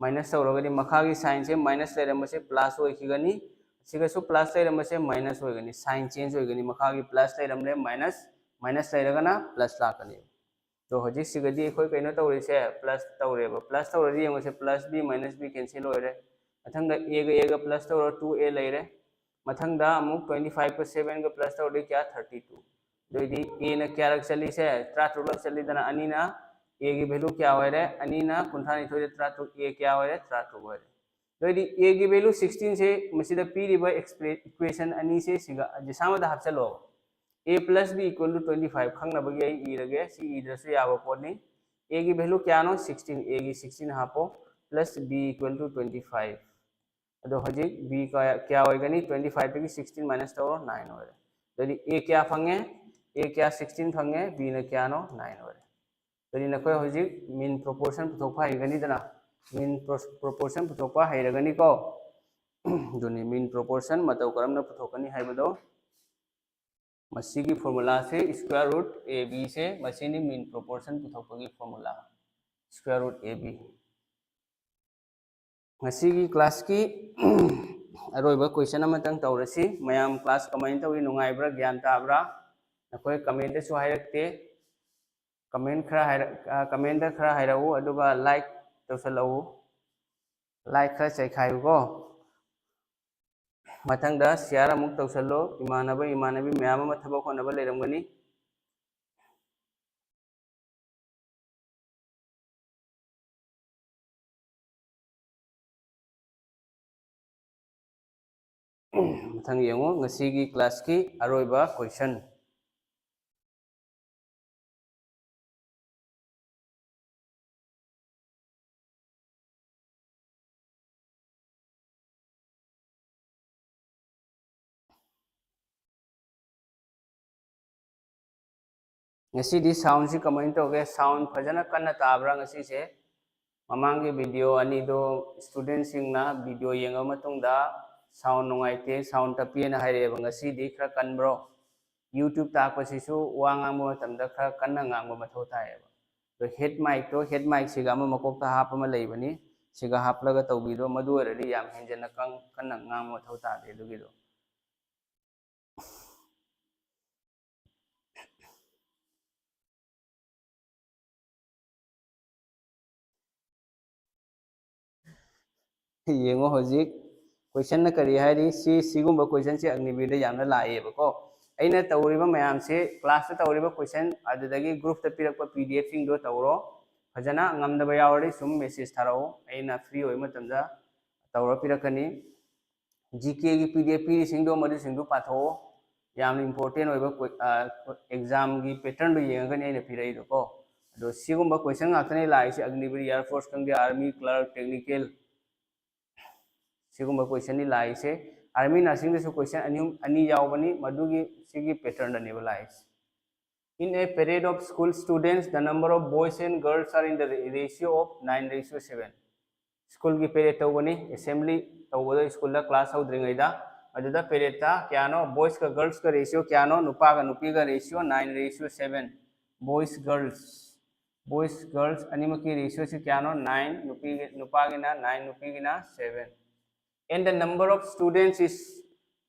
माइनस तौरगदी मखागी साइन से माइनस लेरमसे प्लस होइखिगनी सिगसु प्लस लेरमसे माइनस होइगनी साइन चेंज होइगनी मखागी प्लस लेरमले माइनस माइनस लेरगना प्लस लाकनी तो हजी सिगदी एखोय कइनो तौरिसे प्लस तौरेबा प्लस तौरदी यंगसे plus b minus b cancel होइरे मथंगदा a गा प्लस तौर 2a लेरे मथंगदा अमुक 25 को 7 का प्लस तौरदी क्या 32 दोइदी a ना क्या रख चली से 33 लग चली दना अनि ना a की वैल्यू क्या होइरे अनि ना 39 33 a क्या होइरे 33 होइरे दोइदी a की वैल्यू 16 से मसिदा पीरिबा इक्वेशन अनि से सिगा जिसामदा हापचलो a plus b equal to 25 खंगनबगी आई इरगे सी इदरसु याबो पोनी a की वैल्यू क्या नो 16 a की 16 हापो प्लस b equal to 25 अदो हजिक b का क्या होइगनी 25 पे की 16 माइनस तो 9 होरे दोदी a क्या फंगे a क्या 16 फंगे b ने क्या नो 9 होरे दोदी नकोय हजिक मीन प्रोपोर्शन पुथोकपा हाइगनी दना मीन प्रोपोर्शन पुथोकपा हाइरगनी को दोनी मीन प्रोपोर्शन मतौ करमना पुथोकनी हाइबदो मसीगी फॉर्मूला से स्क्वायर रूट ए बी से मसीनी मीन प्रोपोर्शन पुथोकपगी formula square root A B मसीगी क्लास की अरोइबा क्वेश्चन अमतंग तौरसी मयाम क्लास कमाइन तौरी नुंगाइब्रा ज्ञान ताब्रा नकोय कमेंट सु हाइरक्ते कमेंट खरा हाइरऊ अदुगा लाइक तौसलऊ लाइक खरा चैखायुगो मथंगदा शेयर अमुक तौसलो इमानबी मैम अमा थबक होनबा लेरमगनी मथंग येंगो ngasiगी क्लास की अरोइबा क्वेश्चन ngasi साउंड से कमेंट तौगे साउंड फजना कन्ना ताब्रा ngasi से ममांगी वीडियो अनि दो स्टूडेंट सिंगना वीडियो येंगा मतुंगदा साउंड नुंगाइते साउंड तपियना हाइरेबा ngasi दी खरा कनब्रो YouTube ताकपसिसु वा ngambo मतमदा खरा कन्ना ngambo मथौ तायेबा तो हेड माइक सिगा मकोकता हाप अमा लेबनी सिगा हापलगा तौबीदो मदु ओरदि याम हेंजना कन्ना ngang मथौ तादे दुगिदो येंगो होजिक क्वेश्चन न करी हारी सिगुम्बा क्वेश्चन से अग्निवीर यामना लाएबको अइना तौरिबा मयाम से क्लास तौरिबा क्वेश्चन अदुदगी ग्रुप ता पिरकपा PDF सिंगदो तौरो फजना ngamdaba yawardi sum message tharao aina free oi matamda tawra pirakani GK की पीडीएफ पी सिंगदो मदु सिंगदो पाथो याम इंपोर्टेंट ओइबा एग्जाम की पैटर्न दो येंगगनि आइना पिरई दो को दो सिगुम्बा क्वेश्चन आथने लाइसे अग्निवीर एयर फोर्स कंगे आर्मी क्लर्क टेक्निकल सिगुम्बा क्वेश्चन नि लाइसे आर्मी नर्सिंग दसु क्वेश्चन अनि यावबनी मदुगी सिगी पैटर्न दनेबा लाइसे In a parade of school students, the number of boys and girls are in the ratio of 9:7. School की parade तौबनी assembly तौबदो school ला class हौद्रिंगैदा अदुदा parade ता क्यानो boys का girls का ratio क्यानो नुपा का नुपी का ratio 9:7. boys girls अनिम की ratio से Keanu 9 नुपा की ना 9 नुपी की ना 7. And the number of students is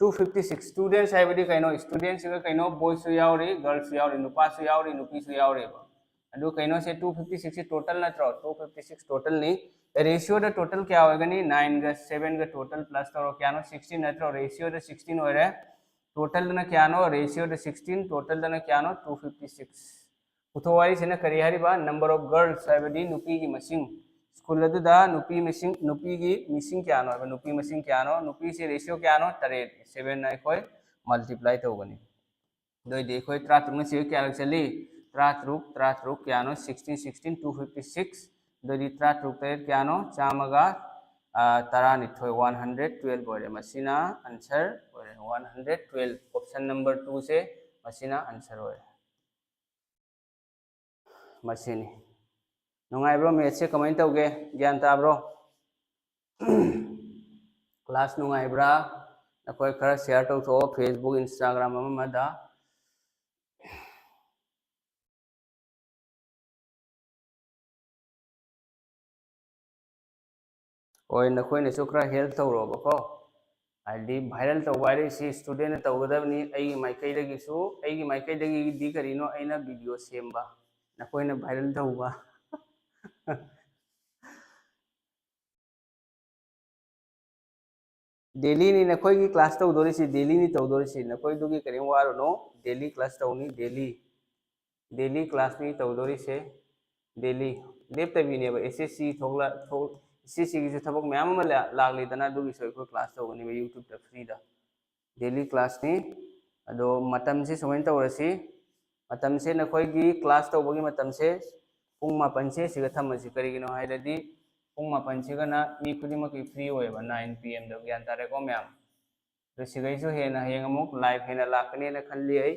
256 students हाइबदी कइनो students का कइनो boys सु यावरी girls सु यावरी नुपा सु यावरी नुपी सु यावरी अदु कइनो से 256 से टोटल नत्रो 256 टोटल नी रेशियो द टोटल क्या होगनी 9 ग 7 ग टोटल प्लस तरो क्यानो 16 नत्रो रेशियो द 16 होरे टोटल न क्यानो रेशियो द 16 टोटल न क्यानो 256 उथोवारी सेना करी हरिबा नंबर ऑफ गर्ल्स हाइबदी नुपी की मसिंग स्कूल अदुदा नुपी की मिसिंग क्यानो है नुपी मसिंग क्यानो नुपी से रेशियो क्यानो 7 अखोय मल्टीप्लाई तौगनी दोइदि अखोय 33 से क्या चली 33 क्यानो 16 256 दोइदि 33 क्यानो चामगा तरानिथोय 112 ओरे मसिना आंसर ओरे 112 ऑप्शन नंबर 2 से मसिना आंसर ओरे मसिनी नुंगाइब्रो मैथ से कमेंट तौगे ज्ञान ताब्रो क्लास नुंगाइब्रा नखोय खरा शेयर तौथो फेसबुक इंस्टाग्राम अमदा ओय नखोय नेसु खरा हेल्प तौरोबको आदि वायरल तौबारे सी स्टूडेंट तौगदबनी एगी माइकैदगिसु एगी माइकैदगी दी करिनो आइना वीडियो सेमबा नखोयना वायरल तौबा डेली नी नखोय की क्लास तौदोरिसी डेली नी तौदोरिसी नखोय दुगी करिम वारोनो डेली क्लास तौनी डेली क्लास नी तौदोरिसे डेली लेप्तबिनेब एसएससी थोगला एसएससी की थबक मैम लागलेदना दुगी सोयको क्लास तौगनी यूट्यूब ता फ्री दा डेली क्लास नी अदो मतम से सुमैन तौरसी मतम से नखोय की क्लास तौबगी मतम से पुंग मापन से सिगा थमसी करिगिनो हाइददी पुंग मापन सिगना मी खुदिमकी फ्री होएबा 9 pm द ज्ञान तारेको मैम तो सिगैसु हेना हेंग अमुक लाइव हेना लाकने न खल्ली आई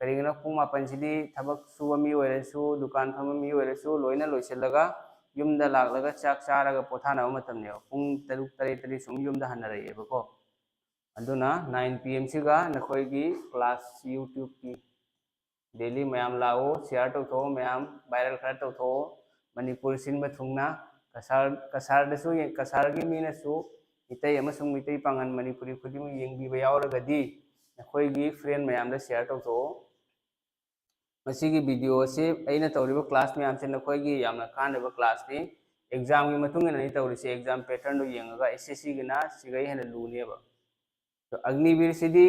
करिगिनो पुंग मापन सिदी थबक सुवा मी होएरसु दुकान फम मी होएरसु लोइना लोइसलगा युमदा लागलगा चाक चारगा पोथाना मतमने पुंग तरुक तरे तरे सुम युमदा हनरैबको अदुना 9 pm सिगा नखोयगी क्लास यूट्यूब की डेली मैम लाओ शेयर तौथो मैम वायरल खरा तौथो मणिपुर सिनबा थुंगना कसार दसु कसार की मीनसु मितै अमसुंग मितै पांगन मणिपुरी खुदिम येंगबिबा यावरगदी नखोयगी फ्रेंड मैम दा शेयर तौथो मसीगी वीडियो से अइना तौरिबा क्लास मैम से नखोयगी यामना कानबा क्लास नि एग्जाम की मतुंग नि तौरिसे एग्जाम पैटर्न दो येंगगा एसएससी गिना सिगै हेना लुनेबा तो अग्निवीर सिदी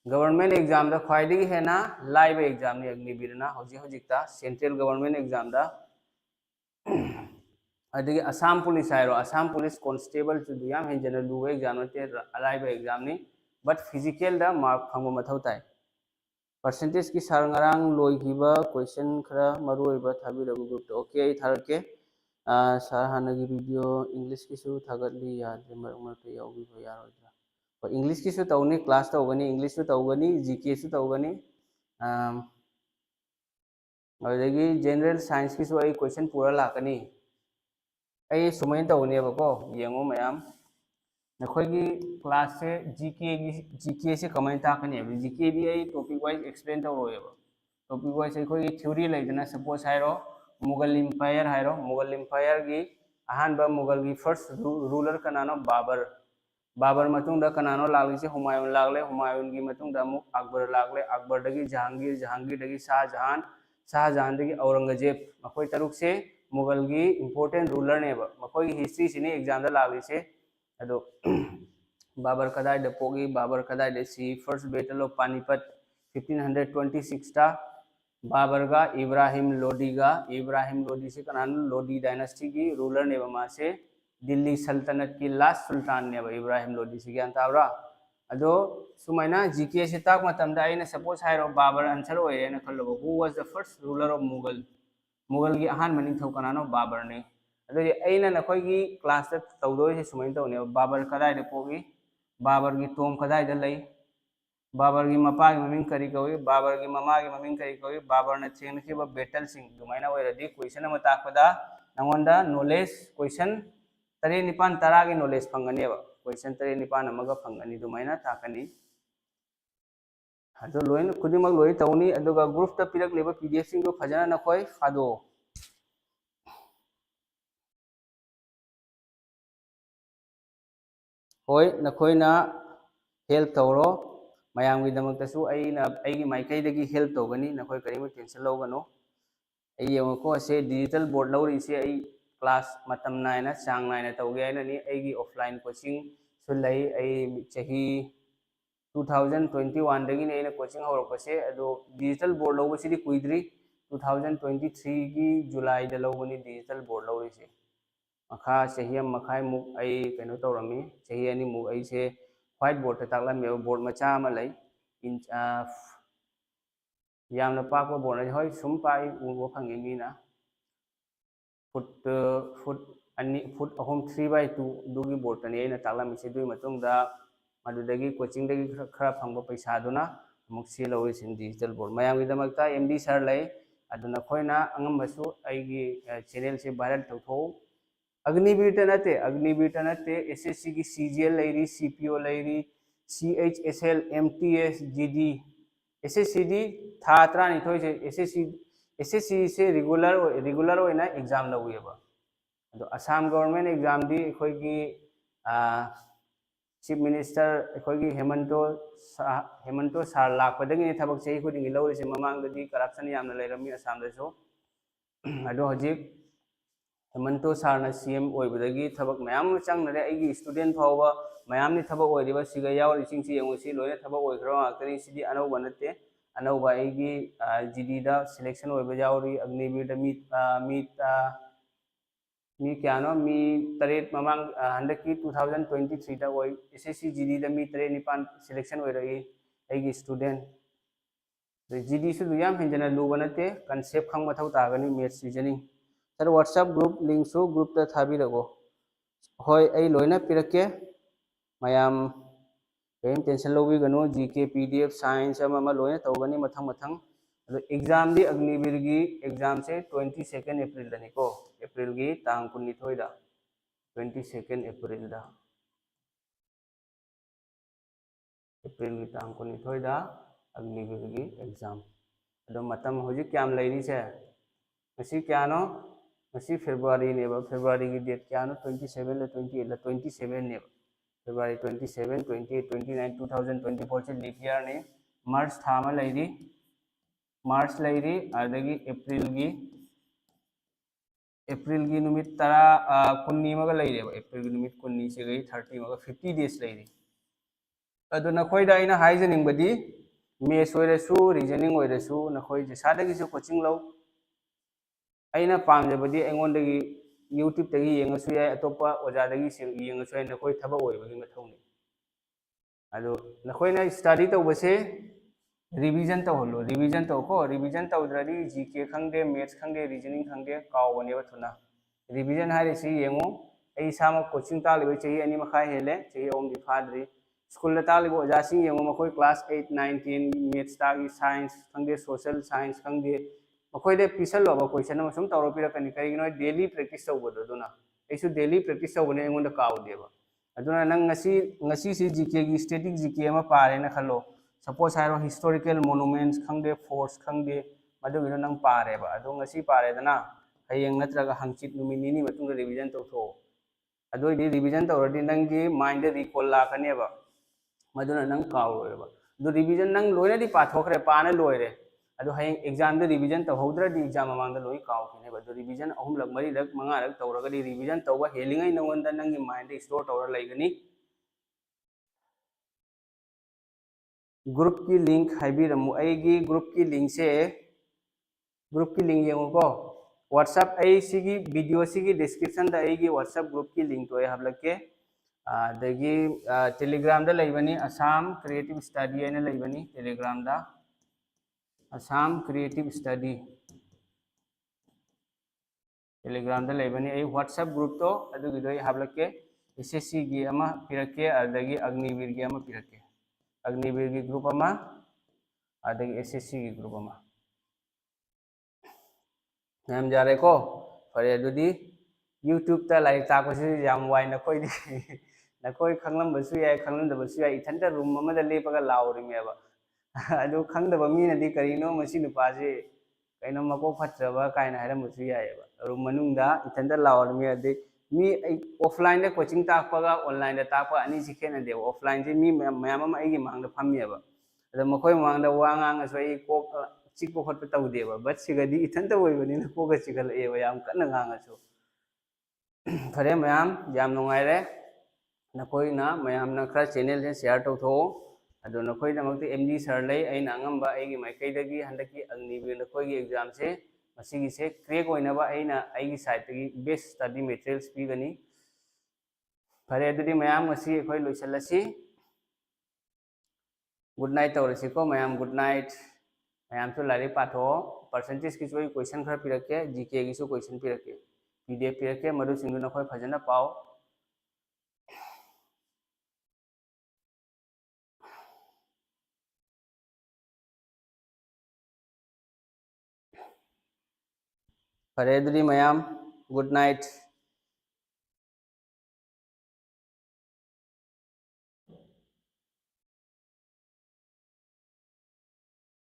गवर्नमेंट एग्जाम दा ख्वाइदगी हेना लाइव एग्जाम नि अग्निवीर ना हजिकता सेंट्रल गवर्नमेंट एग्जाम दा अदगी असम पुलिस हाइरो असम पुलिस कांस्टेबल चुदु याम हेंजन लुवे एग्जाम नते लाइव एग्जाम नि बट फिजिकल दा मार्क फंगो मथौ ताई परसेंटेज की सारंगारांग लोइखिबा क्वेश्चन खरा मरुइबा थाबिरगु ग्रुप ओके आई थारके सर हानगी वीडियो इंग्लिश किसु थागतली यादे मरमते याउबिबा यारोइद्रा और इंग्लिश किसु तौनी क्लास तौगनी इंग्लिश सु तौगनी जीके सु तौगनी अदगी जनरल साइंस किसु आई क्वेश्चन पूरा लाकनी आई सुमैन तौनेबको येंगो मैम नखोयगी क्लास से जीके से कमेंट ताकनी है जीके दी आई टॉपिक वाइज एक्सप्लेन तौरोएबा टॉपिक वाइज अखोयगी थ्योरी लेदना सपोज हाइरो मुगल एम्पायर की अहानबा मुगल की फर्स्ट रूलर कनानो बाबर बाबर मतुंगदा कनानो लागलिसे हुमायूं लागले हुमायूं की मतुंगदा अमुक अकबर लागले अकबर दगी जहांगीर जहांगीर दगी शाहजहान शाहजहान दगी औरंगजेब मखोय तरुक से मुगल की इंपोर्टेंट रूलर ने मखोय की हिस्ट्री सिनी एग्जाम दा लागलिसे अदो बाबर कदाय द पोगी बाबर कदाय द सी फर्स्ट बैटल ऑफ पानीपत 1526 ता बाबर का इब्राहिम लोदी से कनान लोदी डायनेस्टी की रूलर ने मासे दिल्ली सल्तनत की लास्ट सुल्तान ने इब्राहिम लोदी से ज्ञान तावरा अदो सुमाइना जीके से ताक मतमदा आइना सपोज हाइरो बाबर आंसर होयेना खल्लो who was the first ruler of Mughal की अहान मनिंग थौ कनानो बाबर ने अदो आइना नखोय की क्लास ता तौदोय से सुमाइन तौने बाबर कदाय दे पोगी बाबर की तोम कदाय दे लई बाबर की मपा की ममिंग करी कौई बाबर की ममा की ममिंग करी कौई बाबर ने चेंगखिबा बैटल सिंग दुमाइना ओइरदी क्वेश्चन अमा ताकपदा नंगोंदा नॉलेज क्वेश्चन 3 निपान 10 की नॉलेज फंगनेबा क्वेश्चन 3 निपान अमगा फंगनी दुमाइना ताकनी अदो लोइन खुदिमक लोइ तौनी अदुगा ग्रुप ता पिरक लेबा पीडीएफ सिंग दो फजना नखोय फादो होय नखोयना हेल्प तौरो मयाम की दमकतसु अइना अइगी माइकैदगी हेल्प तौगनी नखोय करिम टेंशन लौगनो अइ यमको से डिजिटल बोर्ड लौरी से अइ क्लास मतम नायना चांग नायना तौगे आइना नि अइगी ऑफलाइन कोचिंग सुलई अइ चही 2021 दगी ने कोचिंग हौरपसे अदो डिजिटल बोर्ड लौबसिदी कुइद्री 2023 की जुलाई द लौबनी डिजिटल बोर्ड लौरी से मखा चही मखाय मुक अइ कनो तौरमी चही अनि मुक अइ से व्हाइट बोर्ड ताकलमे बोर्ड मचा अमा लई इन यामना पाकवा बोर्ड होय सुम पाई उबो फंगे मीना फुट अनि फुट अहोम 3/2 दुगी बोर्ड तनी अइना ताकलमी से दुई मतुंगदा मदुदगी कोचिंग दगी खरा फंगबा पैसा दुना अमुक से लौरी सिन डिजिटल बोर्ड मयाम की दमकता एमडी सर लई अदुना खोयना अंगमबसु अइगी चैनल से वायरल तौथौ अग्निवीर नते एसएससी की CGL Larry CPO Larry CHSL MTS GD SSC था 12 से एसएससी से रेगुलर होना एग्जाम लौएबा अदो असम गवर्नमेंट एग्जाम दी अखोयगी चीफ मिनिस्टर अखोयगी हेमंतो सार लापदगी थबक चही खुदिंगी लौरिसे ममांगदी करप्शन यामना लैरमी असम दसो अदो हजिक हेमंतो सारना सीएम ओइबदगी थबक मयाम चंगनरे अइगी स्टूडेंट फावबा मयामनी थबक ओइरिबा सिगा यावरि सिंगसी यंगोसी लोयना थबक ओइखरो आक्तनी सिदी अनौबा नते अनौबा अइगी जीडीदा सिलेक्शन ओइबा यावरि अग्निवीर मी क्यानो मी तरेट ममांग हंडकी 2023 दा ओइ एसएससी जीडी दा मी तरेट निपान सिलेक्शन ओइरई अइगी स्टूडेंट जीडी सु दुयाम हिंजना लुबा नते कंसेप्ट खंग मथौ तागनी maths reasoning sir WhatsApp group link सु ग्रुप ता थाबी रगो होय अइ लोइना पिरके मयाम केम टेंशन लोबी गनो जीके पीडीएफ साइंस अमा लोइना तौगनी मथंग मथंग अदो एग्जाम दी अग्निवीर की एग्जाम से 22 अप्रैल दनी को अप्रैल की तांग 19 दा 22 अप्रैल दा अप्रैल की तांग 19 दा अग्निवीर की एग्जाम अदो मतम होजी क्याम लैरी से मसी क्यानो मसी फेब्रुआरी नेबा फेब्रुआरी की डेट क्यानो 27 ला 28 ला 27 नेबा फेब्रुआरी 27 28 29 2024 से लीप ईयर ने मार्च थामा लैरी मार्च लैरी अदगी अप्रैल की नुमित तरा कुन्नी मगा लैरेबा अप्रैल की नुमित कुन्नी से गई 30 मगा 50 डेज लैरी अदो नखोयदा आइना हाइजनिंगबदी मेथ्स ओइरसु रीजनिंग ओइरसु नखोय जसादगी कोचिंग लौ अइना पामजबदी एंगोंदगी यूट्यूब तगी येंगसु याय अतोपा ओजादगी येंगसु याय नखोय थबक ओइबगी मथौनी अदो नखोयना स्टडी तौबसे रिवीजन तौको रिवीजन तौद्रदी जीके खंगे मैथ्स खंगे रीजनिंग खंगे कावबनेबा थुना रिवीजन हारिसि येंगो अइ सामा कोचिंग तालिबे चही अनि मखा हेले चही ओमदी फाद्री स्कूल तालिबो ओजासिंग येंगो मखोय क्लास 8 9 10 मैथ्स तागी साइंस खंगे सोशल साइंस खंगे मखोयदे पिसलोबा क्वेश्चन अमा सुम तौरो पिरकनी करिगिनो डेली प्रैक्टिस तौबदो दुना अइसु डेली प्रैक्टिस तौबने एंगोंदा कावदेबा अदुना नंग ngasi si जीके की स्टैटिक जीके अमा पारेना खल्लो सपोज हाइरो हिस्टोरिकल मोनुमेंट्स खंगे फोर्ट्स खंगे मदुगिनो नंग पारेबा अदो ngasi पारेदना हयेंग नत्रगा हंचित नुमित निनी मतुंग रिवीजन तौथो अदोइदि रिवीजन तौरदि नंगी माइंड रिकॉल लाकनेबा मदुना नंग कावरोयबा दो रिवीजन नंग लोइनदि पाथोखरे पाना लोइरे अदो हयेंग एग्जाम दे रिवीजन तौहौद्रदि एग्जाम ममांग लोइ कावखिनेबा दो रिवीजन अहुमलक मरिलक मंगालक तौरगदि रिवीजन तौबा हेलिंगै नंगोंदा नंगी माइंड स्टोर तौर लैगनी ग्रुप की लिंक हाइबिरमु अइगी ग्रुप की लिंक से ग्रुप की लिंक येंगुको व्हाट्सएप आई सिगी वीडियो सिगी डिस्क्रिप्शन दा अइगी व्हाट्सएप ग्रुप की लिंक तो हाबलके अदगी टेलीग्राम दा लैबनी असम क्रिएटिव स्टडी आइना लैबनी टेलीग्राम दा असम क्रिएटिव स्टडी टेलीग्राम दा लैबनी आई व्हाट्सएप ग्रुप तो अदुगी दो हाबलके एसएससी की अमा पिरके अदगी अग्निवीर की अमा पिरके अग्निवीर की ग्रुप अमा अदगी एसएससी की ग्रुप अमा मैम जारे को फरे अदुदी यूट्यूब ता लाइक ताकोसी याम वाई नकोइदी नकोइ खंगलम याय खंगलम याय इथंता रूम अमदा लेपगा लाउरिमेबा अदु खंगदबा मीनदी करिनो मसी नुपाजे कइनो मको फत्रबा काइना हारमसु यायबा रूम मनुंगदा इथंता लाउरिमे अदे मी ऑफलाइन दे कोचिंग ताकपगा ऑनलाइन दे ताकपा अनि सिखेना दे ऑफलाइन से मी मैम अमा आइगी मांगदा फमियबा अदो मखोय मांगदा वांगांग सोई कोक चिकपो खटपो तौदेबा बट सिगदी इथंता ओइबनिना कोगा चिखलएबा याम कन्ना गांगासु फरे मैम याम नुंगाइरे नकोइना मैमना खरा चैनल से शेयर तौथो अदो नकोइदमक्ति एमडी सर लै अइना अंगंबा आइगी माइकैदगी हंदकी अग्निवीर नकोइगी एग्जाम से मसिगी से क्रेक होइनबा अइना आइगी साइटगी बेस्ट स्टडी मटेरियल्स पीगनी फरे अदुदी मैम मसी अखोइ लोइसलसी गुड नाइट तौरसिको मैम गुड नाइट मैम तो लाइक पाथो परसेंटेज की क्वेश्चन खरा पिरके जीके की क्वेश्चन पिरके पीडीएफ पिरके मरु सिंगु नखोइ फजना पाओ फरे अदुदी मैम गुड नाइट।